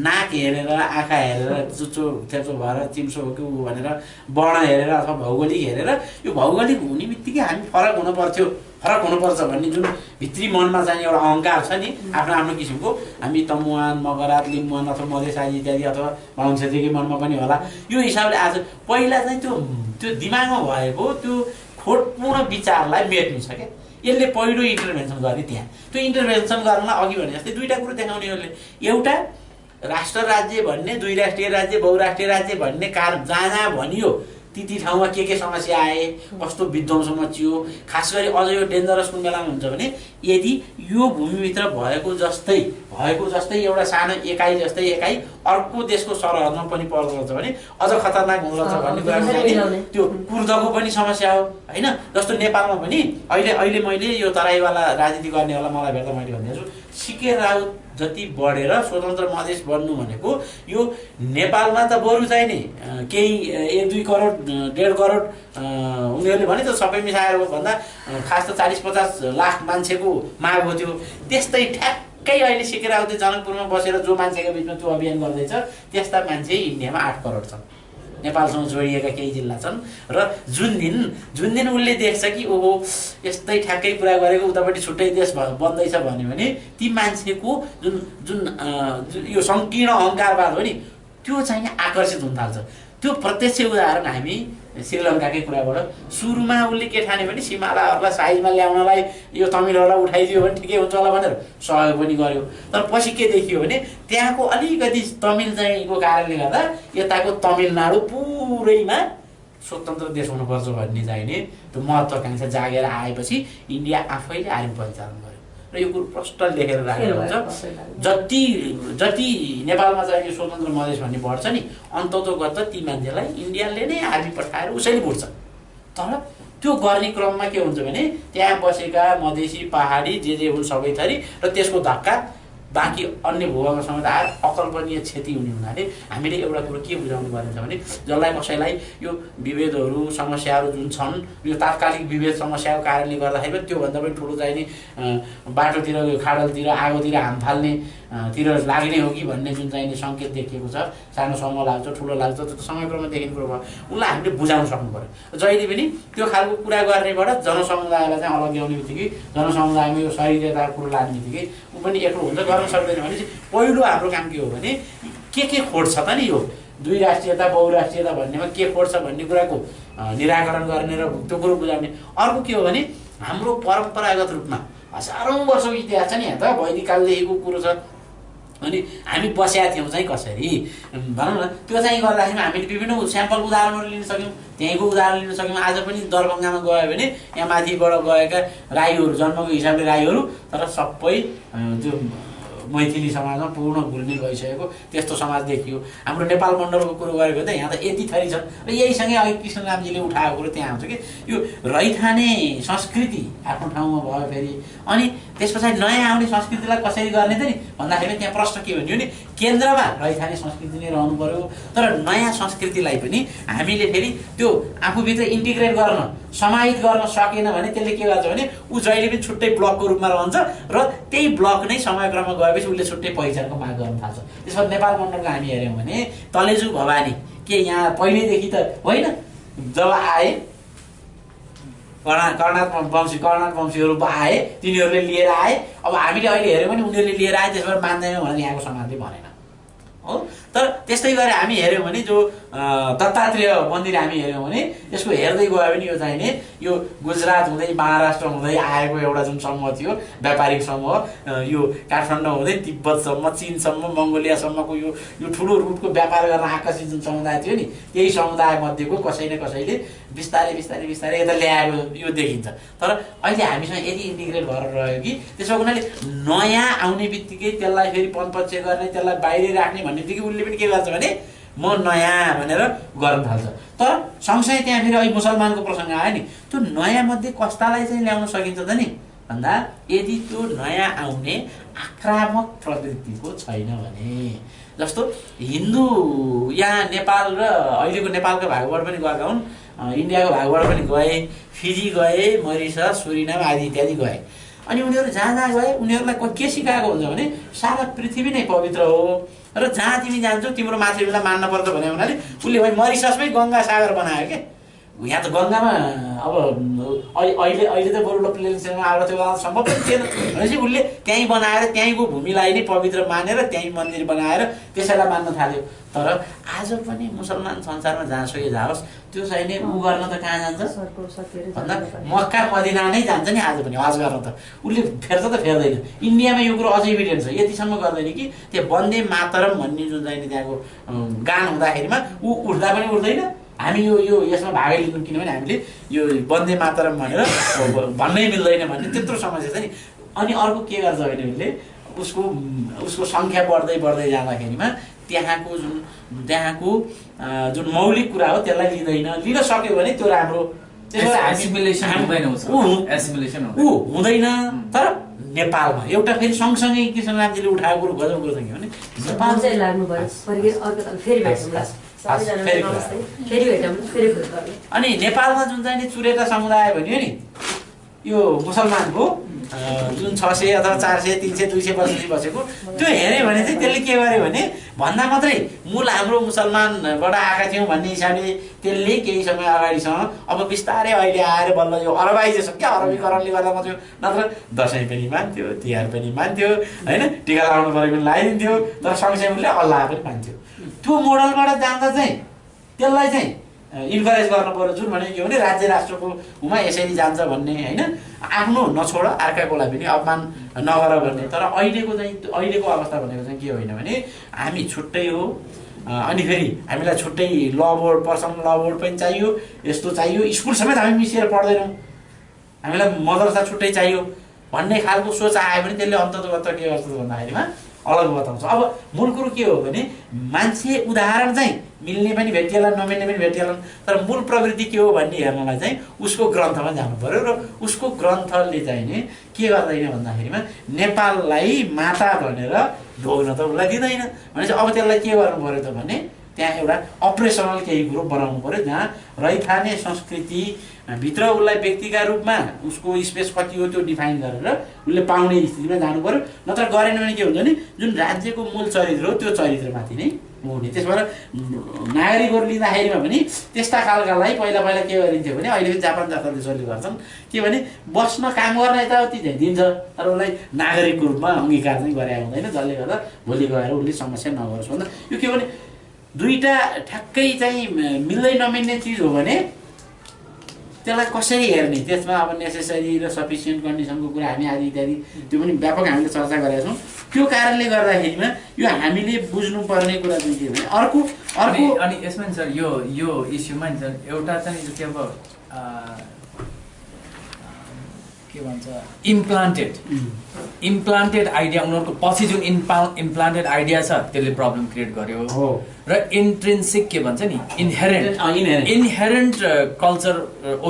नाक हेरेर आँखा हेरेर चुच्चो थेचो भएर चिम्सो हो कि ऊ भनेर वर्ण हेरेर अथवा भौगोलिक हेरेर यो भौगोलिक हुने बित्तिकै हामी फरक हुनुपर्छ भन्ने जुन भित्री मनमा चाहिँ एउटा अहङ्कार छ नि आफ्नो किसिमको, हामी तमुवान मगरात लिम्बुवान अथवा मधेसाली इत्यादि अथवा बाहुन छेत्रीकै मनमा पनि होला। यो हिसाबले आज पहिला चाहिँ त्यो दिमागमा भएको त्यो खोटपूर्ण विचारलाई मेट्नु छ क्या, यसले पहिलो इन्टरभेन्सन गर्ने त्यहाँ। त्यो इन्टरभेन्सन गर्नलाई अघि भने जस्तै दुईवटा कुरो देखाउने यसले, एउटा राष्ट्र राज्य भन्ने, दुई राष्ट्रिय राज्य बहुराष्ट्रिय राज्य भन्ने जहाँ भनियो ती ठाउँमा के समस्या आए, कस्तो विध्वंस मचियो, खास गरी अझ यो डेन्जरस कुन बेलामा हुन्छ भने यदि यो भूमिभित्र भएको जस्तै एउटा सानो एकाइ जस्तै एकाइ अर्को देशको सरहदमा पनि पर्दछ भने अझ खतरनाक हुँदछ भन्ने कुरा त्यो कुर्दको पनि समस्या हो होइन। जस्तो नेपालमा पनि अहिले मैले यो तराईवाला राजनीति गर्नेवाला मलाई भेट्दा मैले भनिदिन्छु, सिके राउत जति बढेर स्वतन्त्र मधेस बन्नु भनेको यो नेपालमा त बरु चाहिँ नि केही 1-2 करोड 1.5 करोड उनीहरूले भने त सबै मिसाएर भन्दा खास त 40-50 लाख मान्छेको माग हो त्यो। त्यस्तै ठ्याक्कै अहिले सिके राउतले जनकपुरमा बसेर जो मान्छेको बिचमा त्यो अभियान गर्दैछ त्यस्ता मान्छे इन्डियामा 8 करोड छन्, नेपालसँग जोडिएका केही जिल्ला छन्। र जुन दिन उसले देख्छ कि ओहो यस्तै ठ्याक्कै कुरा गरेको उतापट्टि छुट्टै देश बन्दैछ भन्यो भने ती मान्छेको जुन यो सङ्कीर्ण अहङ्कारवाद हो नि त्यो चाहिँ आकर्षित हुन थाल्छ। त्यो प्रत्यक्ष उदाहरण हामी श्रीलङ्काकै कुराबाट सुरुमा उसले के ठाने भने सिमालाहरूलाई साइजमा ल्याउनलाई यो तमिलहरूलाई उठाइदियो भने ठिकै हुन्छ होला भनेर सहयोग पनि गर्यो। तर पछि के देखियो भने त्यहाँको अलिकति तमिल चाहिँको कारणले गर्दा यताको तमिलनाडु पुरैमा स्वतन्त्र देश हुनुपर्छ भन्ने चाहिने त्यो महत्त्वाकांक्षा जागेर आएपछि इन्डिया आफैले आर्मी परिचालन गर्यो र यो कुरो प्रष्ट लेखेर राखेको हुन्छ। जति नेपालमा चाहिँ स्वतन्त्र मधेस भन्ने बढ्छ नि अन्ततोगत ती मान्छेलाई इन्डियाले नै आर्मी पठाएर उसैले बुझ्छ। तर त्यो गर्ने क्रममा के हुन्छ भने त्यहाँ बसेका मधेसी पहाडी जे हुन् सबै थरी र त्यसको धक्का बाँकी अन्य भूभागमा समेत आएर अकल्पनीय क्षति हुने हुनाले हामीले एउटा कुरो के बुझाउनु पर्ने छ भने जसलाई कसैलाई यो विभेदहरू समस्याहरू जुन छन् यो तात्कालिक विभेद समस्याको कारणले गर्दाखेरि पनि त्योभन्दा पनि ठुलो चाहिने बाटोतिर खाडलतिर आगोतिर हाम फाल्ने तिर लाग्ने हो कि भन्ने जुन चाहिने सङ्केत देखिएको छ, सानो समूह लाग्छ ठुलो लाग्छ त्यो समयक्रममा देखिने कुरो भयो, उसलाई हामीले बुझाउन सक्नु पर्यो। जहिले पनि त्यो खालको कुरा गर्नेबाट जनसमुदायलाई चाहिँ अलग्याउने बित्तिकै जनसमुदायमा यो शरीरताको कुरो लाग्ने बित्तिकै ऊ पनि एक्लो हुन्छ, गर्न सक्दैन। भने पहिलो हाम्रो काम के हो भने के खोट छ त नि यो दुई राष्ट्रियता बहुराष्ट्रियता भन्नेमा के खोट छ भन्ने कुराको निराकरण गर्ने र त्यो कुरो बुझाउने। अर्को के हो भने हाम्रो परम्परागत रूपमा हजारौँ वर्षको इतिहास छ नि, यहाँ त वैदिक कालदेखिको कुरो छ। अनि हामी बसेका थियौँ चाहिँ कसरी भनौँ न, त्यो चाहिँ गर्दाखेरि हामीले विभिन्न स्याम्पल उदाहरणहरू लिन सक्यौँ, त्यहीँको उदाहरण लिन सक्यौँ। आज पनि दरभङ्गामा गयो भने यहाँ माथिबाट गएका राईहरू जन्मको हिसाबले राईहरू तर सबै त्यो मैथिली समाजमा पूर्ण घुलमिल भइसकेको त्यस्तो समाज देखियो। हाम्रो नेपाल मण्डलको कुरो गरेको त यहाँ त यति थरी छन् र यहीसँगै अघि कृष्णरामजीले उठाएको कुरो त्यहाँ आउँछ कि यो रैथाने संस्कृति आफ्नो ठाउँमा भयो फेरि अनि त्यस पछाडि नयाँ आउने संस्कृतिलाई कसरी गर्ने त नि भन्दाखेरि त्यहाँ प्रश्न के भन्यो भने केन्द्रमा रैथाने संस्कृति नै रहनु पर्यो तर नयाँ संस्कृतिलाई पनि हामीले फेरि त्यो आफूभित्र इन्टिग्रेट गर्न समाहित गर्न सकेन भने त्यसले के गर्छ भने ऊ जहिले पनि छुट्टै ब्लकको रूपमा रहन्छ र त्यही ब्लक नै समयक्रममा गएपछि उसले छुट्टै पहिचानको माग गर्न थाल्छ। त्यसमा नेपाल मण्डलको हामी हेऱ्यौँ भने तलेजु भवानी के यहाँ पहिल्यैदेखि त होइन जब आए कर्णाट वंशीहरू आए तिनीहरूले लिएर आए अब हामीले अहिले हेऱ्यौँ भने उनीहरूले लिएर आए त्यसबाट मान्दैनौँ भनेर यहाँको समाजले भनेन हो। तर त्यस्तै गरी हामी हेऱ्यौँ भने जो दत्तात्रेय मन्दिर हामी हेऱ्यौँ भने यसको हेर्दै गयो भने यो चाहिँ नि यो गुजरात हुँदै महाराष्ट्र हुँदै आएको एउटा जुन समूह थियो व्यापारिक समूह यो काठमाडौँ हुँदै तिब्बतसम्म चिनसम्म मङ्गोलियासम्मको यो ठुलो रुटको व्यापार गर्न आकर्षित जुन समुदाय थियो नि त्यही समुदाय मध्येको कसै न कसैले बिस्तारै बिस्तारै बिस्तारै यता ल्याएको यो देखिन्छ। तर अहिले हामीसँग यति इन्टिग्रेट गरेर रह्यो कि त्यसमा उनीहरूले नयाँ आउने बित्तिकै त्यसलाई फेरि पनपक्ष गर्ने त्यसलाई बाहिरै राख्ने भन्ने बित्तिकै उसले पनि के गर्छ भने म नयाँ भनेर गर्न थाल्छ। तर सँगसँगै त्यहाँ फेरि अहिले मुसलमानको प्रसङ्ग आयो नि त्यो नयाँ मध्ये कस्तालाई चाहिँ ल्याउन सकिन्छ त नि भन्दा यदि त्यो नयाँ आउने आक्रामक प्रवृत्तिको छैन भने जस्तो हिन्दू यहाँ नेपाल र अहिलेको नेपालको भागबाट पनि गएका हुन् इन्डियाको भागबाट पनि गए फिजी गए मरिसस सुरिनाम आदि इत्यादि गए अनि उनीहरू जहाँ जहाँ गए उनीहरूलाई के सिकाएको हुन्छ भने सारा पृथ्वी नै पवित्र हो र जहाँ तिमी जान्छौ तिम्रो मातृभूमिलाई मान्न पर्छ भने हुनाले उसले भाइ मरिससमै गङ्गा सागर बनायो के यहाँ त गङ्गामा अब अहिले त बरु प्लेन्समा आएर त्यो सम्भव पनि थिएन भनेपछि उसले त्यहीँ बनाएर त्यहीँको भूमिलाई नै पवित्र मानेर त्यहीँ मन्दिर बनाएर त्यसैलाई मान्न थाल्यो। तर आज पनि मुसलमान संसारमा जहाँसुकै जाओस् त्यो चाहिँ नि ऊ गर्न त कहाँ जान्छ भन्दा मक्का मदिना नै जान्छ नि आज पनि हज गर्न त उसले फेर्छ त फेर्दैन। इन्डियामा यो कुरो अझै इभिडेन्ट छ यतिसम्म गर्दैन कि त्यो वन्दे मातरम भन्ने जुन चाहिँ त्यहाँको गान हुँदाखेरिमा ऊ उठ्दा पनि उठ्दैन हामी यो यसमा भागै लिन्छौँ किनभने हामीले यो वन्दे मातरम भनेर भन्नै मिल्दैन भन्ने त्यत्रो समस्या छ नि। अनि अर्को के गर्छ भने उसले उसको सङ्ख्या बढ्दै बढ्दै जाँदाखेरिमा त्यहाँको जुन मौलिक कुरा हो त्यसलाई लिन सक्यो भने त्यो राम्रो हुँदैन। तर नेपालमा एउटा फेरि सँगसँगै कृष्णरामजीले उठाएको कुरो गजब कुरो छ कि भने अनि नेपालमा जुन चाहिँ नि चुरेटा समुदाय भन्यो नि यो मुसलमानको जुन 600 अथवा 400 300 200 वर्षदेखि बसेको त्यो हेऱ्यो भने चाहिँ त्यसले के गर्यो भने भन्दा मात्रै मूल हाम्रो मुसलमानबाट आएका थियौँ भन्ने हिसाबले त्यसले केही समय अगाडिसम्म अब बिस्तारै अहिले आएर बल्ल यो अरबाइजेसन क्या अरबीकरणले गर्दा मात्रै नत्र दसैँ पनि मान्थ्यो तिहार पनि मान्थ्यो होइन टिका लगाउनु पऱ्यो पनि लगाइदिन्थ्यो तर सँगसँगै उसले अल्लाह पनि मान्थ्यो। त्यो मोडलबाट जाँदा चाहिँ त्यसलाई चाहिँ इन्करेज गर्नु पर्यो जुन भनेको के भने राज्य राष्ट्रको हुमा यसरी जान्छ भन्ने होइन आफ्नो नछोड अर्काकोलाई पनि अपमान नगर भन्ने। तर अहिलेको अवस्था भनेको चाहिँ के होइन भने हामी छुट्टै हो अनि फेरि हामीलाई छुट्टै ल बोर्ड पर्सनल ल बोर्ड पनि चाहियो यस्तो चाहियो स्कुल समेत हामी मिसिएर पढ्दैनौँ हामीलाई मदरसा छुट्टै चाहियो भन्ने खालको सोच आयो भने त्यसले अन्ततगत के गर्छ भन्दाखेरिमा अलग बताउँछ। अब मूल कुरो के हो भने मान्छे उदाहरण चाहिँ मिल्ने पनि भेटिएला नमिल्ने पनि भेटिएलान् तर मूल प्रवृत्ति के हो भन्ने हेर्नलाई चाहिँ उसको ग्रन्थमा जानु पर्यो र उसको ग्रन्थले चाहिँ नि के गर्दैन भन्दाखेरिमा नेपाललाई माता भनेर ढोग्न त उसलाई दिँदैन भनेपछि अब त्यसलाई के गर्नु पर्यो त भने त्यहाँ एउटा अपरेसनल केही कुरो बनाउनु पर्यो जहाँ रैथाने संस्कृति भित्र उसलाई व्यक्तिका रूपमा उसको स्पेस कति हो त्यो डिफाइन गरेर उसले पाउने स्थितिमा जानु पर्यो। नत्र गरेन भने के हुन्छ भने जुन राज्यको मूल चरित्र हो त्यो चरित्रमाथि नै हुने। त्यसबाट नागरिकहरू लिँदाखेरिमा पनि त्यस्ता खालकालाई पहिला के गरिन्थ्यो भने अहिले पनि जापान जस्ता देशहरूले गर्छन् के भने बस्न काम गर्न यताउति चाहिँ दिन्छ तर उसलाई नागरिकको रूपमा अङ्गीकार चाहिँ गरे हुँदैन जसले गर्दा भोलि गएर उसले समस्या नगरोस् भन्दा यो के भने दुईटा ठ्याक्कै चाहिँ मिल्दै नमिल्ने चिज हो भने त्यसलाई कसरी हेर्ने त्यसमा अब नेसेसरी र सफिसियन्ट कन्डिसनको कुरा हामी आदि इत्यादि त्यो पनि व्यापक हामीले चर्चा गरेका छौँ। त्यो कारणले गर्दाखेरिमा यो हामीले बुझ्नुपर्ने कुरा चाहिँ के भने अर्को अनि यसमा नि सर यो इस्युमा नि सर एउटा चाहिँ के अब के भन्छ इम्प्लान्टेड आइडिया उनीहरूको पछि जुन इम्प्लान्टेड आइडिया छ त्यसले प्रब्लम क्रिएट गर्यो र इन्ट्रिन्सिक के भन्छ नि इनहेरेन्ट कल्चर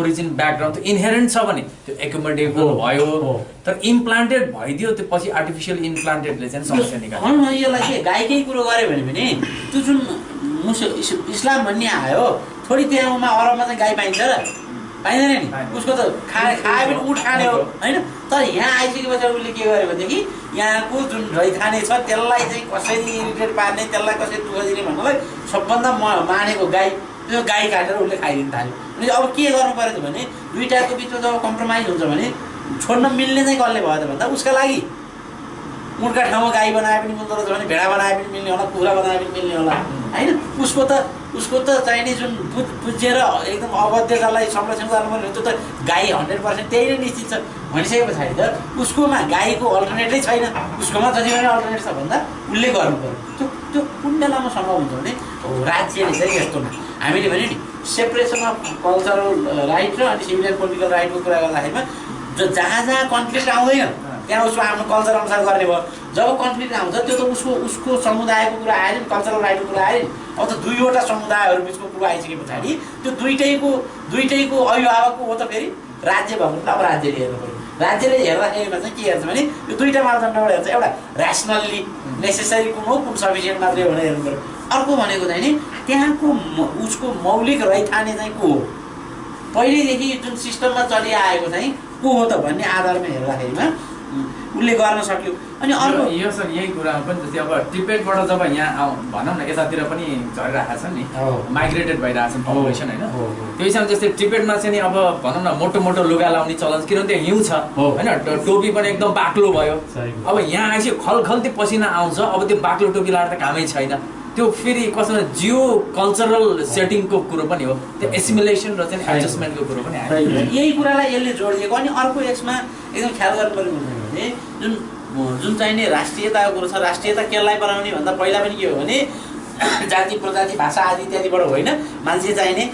ओरिजिन ब्याकग्राउन्ड त इनहेरेन्ट छ भने त्यो एकोमोडेबल भयो तर इम्प्लान्टेड भइदियो त्यो पछि आर्टिफिसियल इम्प्लान्टेडले चाहिँ समस्या निकाल्छ। यसलाई के गाईकै कुरो गऱ्यो भने त्यो जुन इस्लाम भन्ने आयो थोरै त्यहाँमा अरबमा चाहिँ गाई पाइन्छ र पाइँदैन नि, उसको त खायो पनि उठ खाने हो होइन। तर यहाँ आइसकेपछि उसले के गर्यो भनेदेखि यहाँको जुन रैखाने छ त्यसलाई चाहिँ कसरी इरिटेट पार्ने, त्यसलाई कसरी दुःख दिने भन्नलाई सबभन्दा मानेको गाई, त्यो गाई काटेर उसले खाइदिनु थाल्यो। अनि अब के गर्नु पऱ्यो भने दुईटाको बिचमा जब कम्प्रोमाइज हुन्छ भने छोड्न मिल्ने चाहिँ कसले भयो त भन्दा उसका लागि उठका ठाउँमा गाई बनाए पनि मिल्दो रहेछ भने भेडा बनाए पनि मिल्ने होला, कुखुरा बनाए पनि मिल्ने होला होइन। उसको त चाहिने जुन बुझेर एकदम अवध्यतालाई संरक्षण गर्नुपर्ने त्यो त गाई 100% त्यही नै निश्चित छ भनिसके पछाडि त उसकोमा गाईको अल्टरनेटै छैन, उसकोमा जति पनि अल्टरनेट छ भन्दा उसले गर्नु पर्यो। त्यो कुन बेलामा सम्भव हुन्छ भने राज्यले चाहिँ यस्तो हामीले भने नि सेपरेसन अफ कल्चरल राइट र अनि सिभिल एन्ड पोलिटिकल राइटको कुरा गर्दाखेरिमा जहाँ कन्फ्लिक्ट आउँदैन त्यहाँ उसको आफ्नो कल्चर अनुसार गर्ने भयो। जब कन्फ्लिक्ट आउँछ त्यो त उसको समुदायको कुरा आयो नि, कल्चरल राइटको कुरा आयो नि। अब त दुईवटा समुदायहरू बिचको कुरा आइसके पछाडि त्यो दुइटैको अभिभावकको हो त फेरि राज्य भएको त अब राज्यले हेर्नु पऱ्यो। राज्यले हेर्दाखेरिमा चाहिँ के हेर्छ भने यो दुईवटा मापदण्डबाट हेर्छ, एउटा ऱ्यासनल्ली नेसेसरी कुन हो कुन सफिसियन्ट मात्रै भनेर हेर्नु पऱ्यो। अर्को भनेको चाहिँ नि त्यहाँको उसको मौलिक रैथाने चाहिँ को हो, पहिल्यैदेखि जुन सिस्टममा चलिआएको चाहिँ को हो त भन्ने आधारमा हेर्दाखेरिमा उसले गर्न सक्यो। अनि अर्को यो सर यही कुरामा पनि जस्तै अब टिबेटबाट जब यहाँ भनौँ न यतातिर पनि झरिरहेको छन् नि, माइग्रेटेड भइरहेको छन् पपुलेसन होइन। त्यो हिसाबले जस्तै टिबेटमा चाहिँ नि अब भनौँ न मोटो मोटो लुगा लाउने चलन, किनभने त्यो हिउँ छ होइन, टोपी पनि एकदम बाक्लो भयो। अब यहाँ आएपछि खलखल्ती पसिना आउँछ, अब त्यो बाक्लो टोपी लाएर त कामै छैन। त्यो फेरि कसो जियो कल्चरल सेटिङको कुरो पनि हो, त्यो एसिमुलेसन र चाहिँ एडजस्टमेन्टको कुरो पनि आयो। यही कुरालाई यसले जोडिएको। अनि अर्को यसमा एकदम ख्याल गर्नुपर्ने भने जुन चाहिने राष्ट्रियताको कुरो छ, राष्ट्रियता केलाई बनाउने भन्दा पहिला पनि के हो भने जाति प्रजाति भाषा आदि इत्यादिबाट होइन, मान्छे चाहिने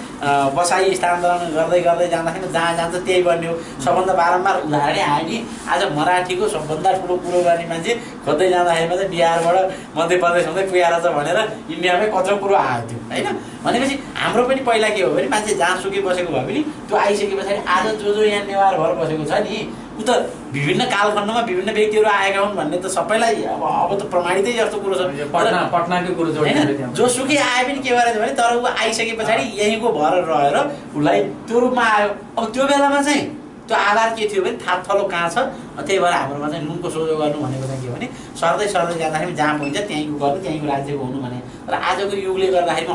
बसाइ स्थानान्तरण गर्दै गर्दै जाँदाखेरि जहाँ जान्छ त्यही बन्ने हो। सबभन्दा बारम्बार उदाहरणै आयो नि, आज मराठीको सबभन्दा ठुलो कुरो गर्ने मान्छे खोज्दै जाँदाखेरिमा चाहिँ बिहारबाट मध्य प्रदेश हुँदै पुगेर छ भनेर इन्डियामै कत्रो कुरो आयो थियो होइन। भनेपछि हाम्रो पनि पहिला के हो भने मान्छे जहाँसुकै बसेको भए पनि त्यो आइसके पछाडि आज जो यहाँ नेवार भएर बसेको छ नि ऊ त विभिन्न कालखण्डमा विभिन्न व्यक्तिहरू आएका हुन् भन्ने त सबैलाई अब त प्रमाणितै जस्तो कुरो छ। पटनाकै कुरो होइन, जोसुकै आए पनि के गरेछ भने तर ऊ आइसके पछाडि यहीँको भएर रहेर उसलाई त्यो रूपमा आयो। अब त्यो बेलामा चाहिँ त्यो आधार के थियो भने थापथलो कहाँ छ, त्यही भएर हाम्रोमा चाहिँ नुनको सोझो गर्नु भनेको चाहिँ के हो भने सर्दै जाँदाखेरि जहाँ पाइन्छ त्यहीँको गर्नु, त्यहीँको राज्यको हुनु भने। र आजको युगले गर्दाखेरिमा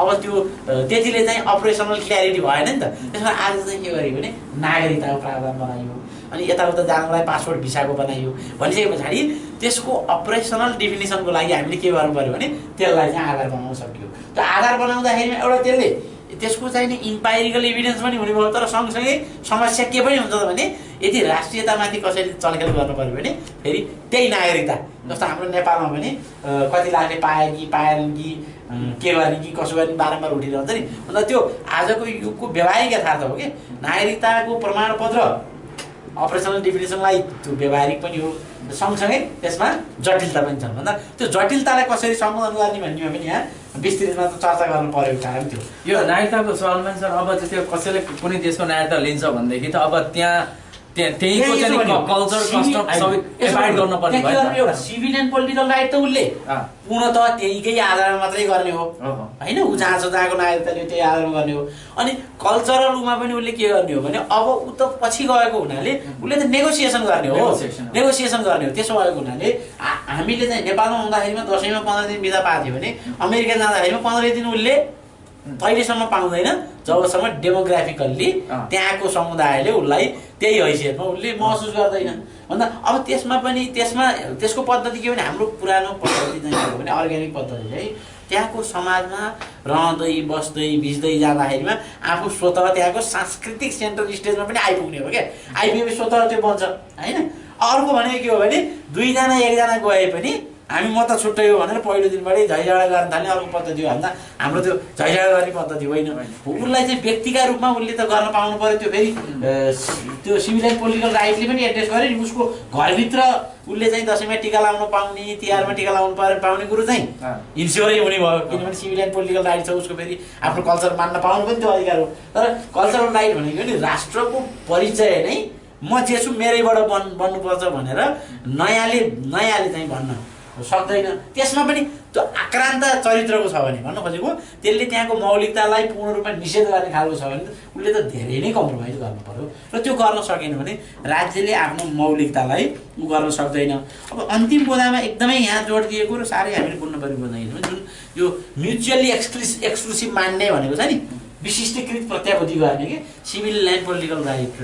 अब त्यो त्यतिले चाहिँ अपरेसनल क्ल्यारिटी भएन नि त। त्यसमा आज चाहिँ के गरियो भने नागरिकताको प्रावधान बनाइयो, अनि यताउता जानुलाई पासपोर्ट भिसाको बनाइयो। भनिसके पछाडि त्यसको अपरेसनल डिफिनिसनको लागि हामीले के गर्नु पऱ्यो भने त्यसलाई चाहिँ आधार बनाउन सकियो। त्यो आधार बनाउँदाखेरिमा एउटा त्यसको चाहिँ नि इम्पाइरिकल इभिडेन्स पनि हुने भयो। तर सँगसँगै समस्या के पनि हुन्छ भने यदि राष्ट्रियतामाथि कसरी चलखेल गर्नु पऱ्यो भने फेरि त्यही नागरिकता जस्तो हाम्रो नेपालमा पनि कति लाखले पाए कि पाएन कि के गर्ने कि कसो गर्ने बारम्बार उठिरहन्छ नि। अन्त त्यो आजको युगको व्यवहारिक यथार्थ हो कि नागरिकताको प्रमाणपत्र अपरेसनल डिफिनेसनलाई त्यो व्यवहारिक पनि हो, सँगसँगै त्यसमा जटिलता पनि छन्। भन्दा त्यो जटिलतालाई कसरी सम्बोधन गर्ने भन्नेमा पनि यहाँ विस्तृतमा त चर्चा गर्नु परेको कारण थियो। यो नागरिकताको सवालमा सर अब जस्तै कसैले कुनै देशको नागरिकता लिन्छ भनेदेखि त अब त्यहीँको चाहिँ कल्चर कस्टम सबै एभाइड गर्नुपर्ने भयो। एउटा सिभिल एन्ड पोलिटिकल राइट त उसले पूर्णतः त्यहीकै आधारमा मात्रै गर्ने हो होइन, ऊ जहाँ छ जहाँको नागरिकताले त्यही आधारमा गर्ने हो। अनि कल्चरल उमा पनि उसले के गर्ने हो भने अब ऊ त पछि गएको हुनाले उसले त नेगोसिएसन गर्ने हो। त्यसो भएको हुनाले हामीले चाहिँ नेपालमा हुँदाखेरिमा दसैँमा 15 दिन बिदा पाएको थियो भने अमेरिका जाँदाखेरिमा 15 दिन उसले तहिलेसम्म पाउँदैन जबसम्म डेमोग्राफिकल्ली त्यहाँको समुदायले उसलाई त्यही हैसियतमा उसले महसुस गर्दैन। भन्दा अब त्यसको पद्धति के भने हाम्रो पुरानो पद्धति चाहिँ के हो भने अर्ग्यानिक पद्धति चाहिँ त्यहाँको समाजमा रहँदै बस्दै भिज्दै जाँदाखेरिमा आफू स्वतः त्यहाँको सांस्कृतिक सेन्ट्रल स्टेजमा पनि आइपुग्ने हो क्या। आइपुगेपछि स्वतः त्यो बन्छ होइन। अर्को भनेको के हो भने 2 जना 1 जना गए पनि हामी म त छुट्टै हो भनेर पहिलो दिनबाटै झैझगडा गर्न थाल्ने अर्को पद्धति हो भन्दा हाम्रो त्यो झैझगडा गर्ने पद्धति होइन। उसलाई चाहिँ व्यक्तिका रूपमा उसले त गर्न पाउनु पऱ्यो। त्यो फेरि त्यो सिभिल एन्ड पोलिटिकल राइटले पनि एड्रेस गर्यो नि। उसको घरभित्र उसले चाहिँ दसैँमा टिका लाउनु पाउने, तिहारमा टिका लाउनु पाउने कुरो चाहिँ इन्स्योरै हुने भयो, किनभने सिभिल एन्ड पोलिटिकल राइट छ। उसको फेरि आफ्नो कल्चर मान्न पाउनु पनि त्यो अधिकार हो। तर कल्चरल राइट भनेको नि राष्ट्रको परिचय नै म जे छु मेरैबाट बन्नुपर्छ भनेर नयाँले चाहिँ भन्न सक्दैन। त्यसमा पनि त्यो आक्रान्त चरित्रको छ भने भन्नु खोजेको त्यसले त्यहाँको मौलिकतालाई पूर्ण रूपमा निषेध गर्ने खालको छ भने उसले त धेरै नै कम्प्रोमाइज गर्नु पर्यो। र त्यो गर्न सकेन भने राज्यले आफ्नो मौलिकतालाई गर्न सक्दैन। अब अन्तिम बोधामा एकदमै यहाँ जोड दिएको र साह्रै हामीले बोल्नु पर्ने बोधा जुन यो म्युचुअल्ली एक्सक्लुसिभ मान्ने भनेको छ नि, विशिष्टीकृत प्रत्याभूति गर्ने कि सिभिल एन्ड पोलिटिकल राइट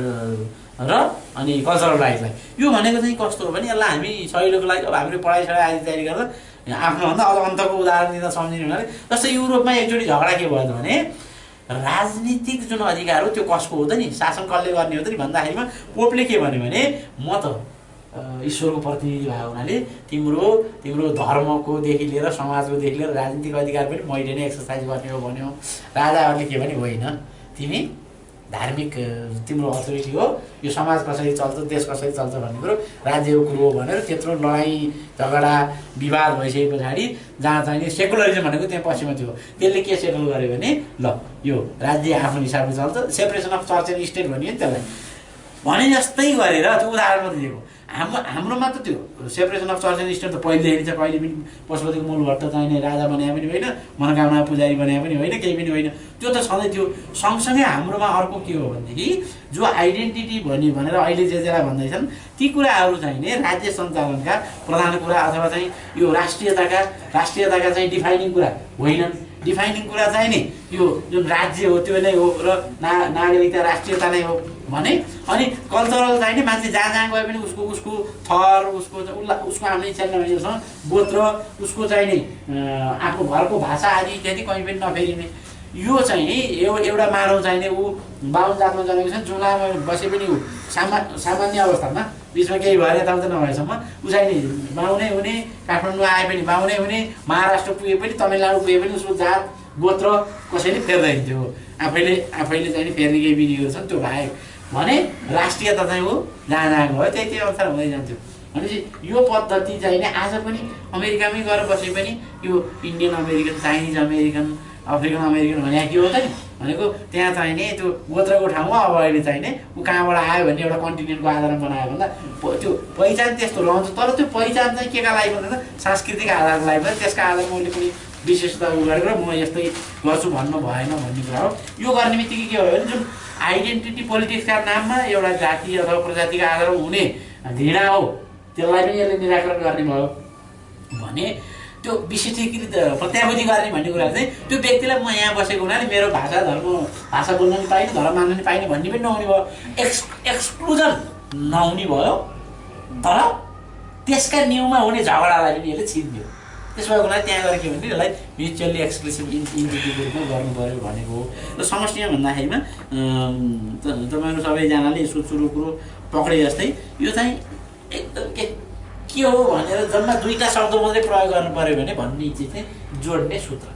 र अनि कल्चरल राइटलाई। यो भनेको चाहिँ कस्तो हो भने यसलाई हामी सहिलोको लागि अब हामीले पढाइ आदि तयारी गर्दा आफ्नोभन्दा अझ अन्तको उदाहरण दिँदा सम्झिने हुनाले जस्तै युरोपमा एकचोटि झगडा के भयो भने राजनीतिक जुन अधिकार हो त्यो कसको हो त नि, शासन कसले गर्ने हो त नि भन्दाखेरिमा पोपले के भन्यो भने म त ईश्वरको प्रतिनिधि भएको हुनाले तिम्रो धर्मकोदेखि लिएर समाजकोदेखि लिएर राजनीतिक अधिकार पनि मैले नै एक्सर्साइज गर्ने हो भन्यो। राजाहरूले के भने होइन, तिमी धार्मिक तिम्रो अथोरिटी हो, यो समाज कसरी चल्छ देश कसरी चल्छ भन्ने कुरो राज्यको कुरो हो भनेर त्यत्रो लडाइँ झगडा विवाद भइसके पछाडि जहाँ चाहिँ सेकुलरिजम भनेको त्यहाँ पश्चिममा थियो, त्यसले के सेटल गर्यो भने ल यो राज्य आफ्नो हिसाबले चल्छ, separation of church and state भनियो नि त्यसलाई। भने जस्तै गरेर त्यो उदाहरण मात्रै दिएको। हाम्रोमा त त्यो separation of church and state त पहिलेदेखि छ, कहिले पनि पशुपतिको मूलभट्ट चाहिने राजा बनाए पनि होइन, मनोकामना पुजारी बनाए पनि होइन, केही पनि होइन, त्यो त सधैँ थियो। सँगसँगै हाम्रोमा अर्को के हो भनेदेखि जो आइडेन्टिटी भनेर अहिले जेलाई भन्दैछन् ती कुराहरू चाहिँ नि राज्य सञ्चालनका प्रधान कुरा अथवा चाहिँ यो राष्ट्रियताका चाहिँ डिफाइनिङ कुरा होइनन्। डिफाइनिङ कुरा चाहिँ नि यो जुन राज्य हो त्यो नै हो र नागरिकता राष्ट्रियता नै हो भने, अनि कल्चरल चाहिँ नि मान्छे जहाँ गए पनि उसको थर उसको आफ्नो इच्छा नभएसम्म गोत्र उसको चाहिँ नि आफ्नो घरको भाषा आदि इत्यादि कहीँ पनि नफेरिने। यो चाहिँ एउटा मानव चाहिँ नि ऊ बाहुन जातमा जन्मेको छ, जुलामा बसे पनि ऊ सामान्य अवस्थामा बिचमा केही भएर यताउता नभएसम्म ऊ चाहिँ नि बाहुनै हुने, काठमाडौँ आए पनि बाहुनै हुने, महाराष्ट्र पुगे पनि तमिलनाडु पुगे पनि उसको जात गोत्र कसैले फेर्दैन थियो। आफैले चाहिँ नि फेर्ने केही विधिहरू छन् त्यो बाहेक भने राष्ट्रियता चाहिँ हो जहाँ गयो त्यही अनुसार हुँदै जान्थ्यो। भनेपछि यो पद्धति चाहिँ नि आज पनि अमेरिकामै गएर बसे पनि यो Indian American, Chinese American, African American भने के हो त नि भनेको त्यहाँ चाहिँ नि त्यो गोत्रको ठाउँमा अब अहिले चाहिँ नि ऊ कहाँबाट आयो भन्ने एउटा कन्टिनेन्टको आधारमा बनायो भन्दा त्यो पहिचान त्यस्तो रहन्छ। तर त्यो पहिचान चाहिँ केका लागि भन्दा सांस्कृतिक आधारको लागि पनि त्यसका आधारमा उसले कुनै विशेषता गरेर म यस्तै गर्छु भन्नु भएन भन्ने कुरा हो। यो गर्ने बित्तिकै के हो भने जुन आइडेन्टिटी पोलिटिक्सका नाममा एउटा जाति अथवा प्रजातिका आधारमा हुने घृणा हो त्यसलाई पनि यसले निराकरण गर्ने भयो भने त्यो विशिष्टीकृत प्रत्याभूति गर्ने भन्ने कुरा चाहिँ त्यो व्यक्तिलाई म यहाँ बसेको हुनाले मेरो भाषा बोल्न नि पाइने, धर्म मान्न नि पाइने भन्ने पनि नहुने भयो, एक्सक्लुजन नहुने भयो। तर त्यसका न्युमा हुने झगडालाई पनि यसले छिन्दियो। त्यसो भएको हुनाले त्यहाँ गएर के भने यसलाई म्युचुअल्ली एक्सक्लुसिभ इन्टिटीको रूपमा गर्नु पऱ्यो भनेको हो। र समष्टिमा भन्दाखेरिमा तपाईँहरू सबैजनाले यसको सुरु कुरो पक्रे जस्तै यो चाहिँ एकदम के हो भनेर जम्मा दुईवटा शब्द मात्रै प्रयोग गर्नु पऱ्यो भने भन्ने चिज चाहिँ जोड्ने सूत्र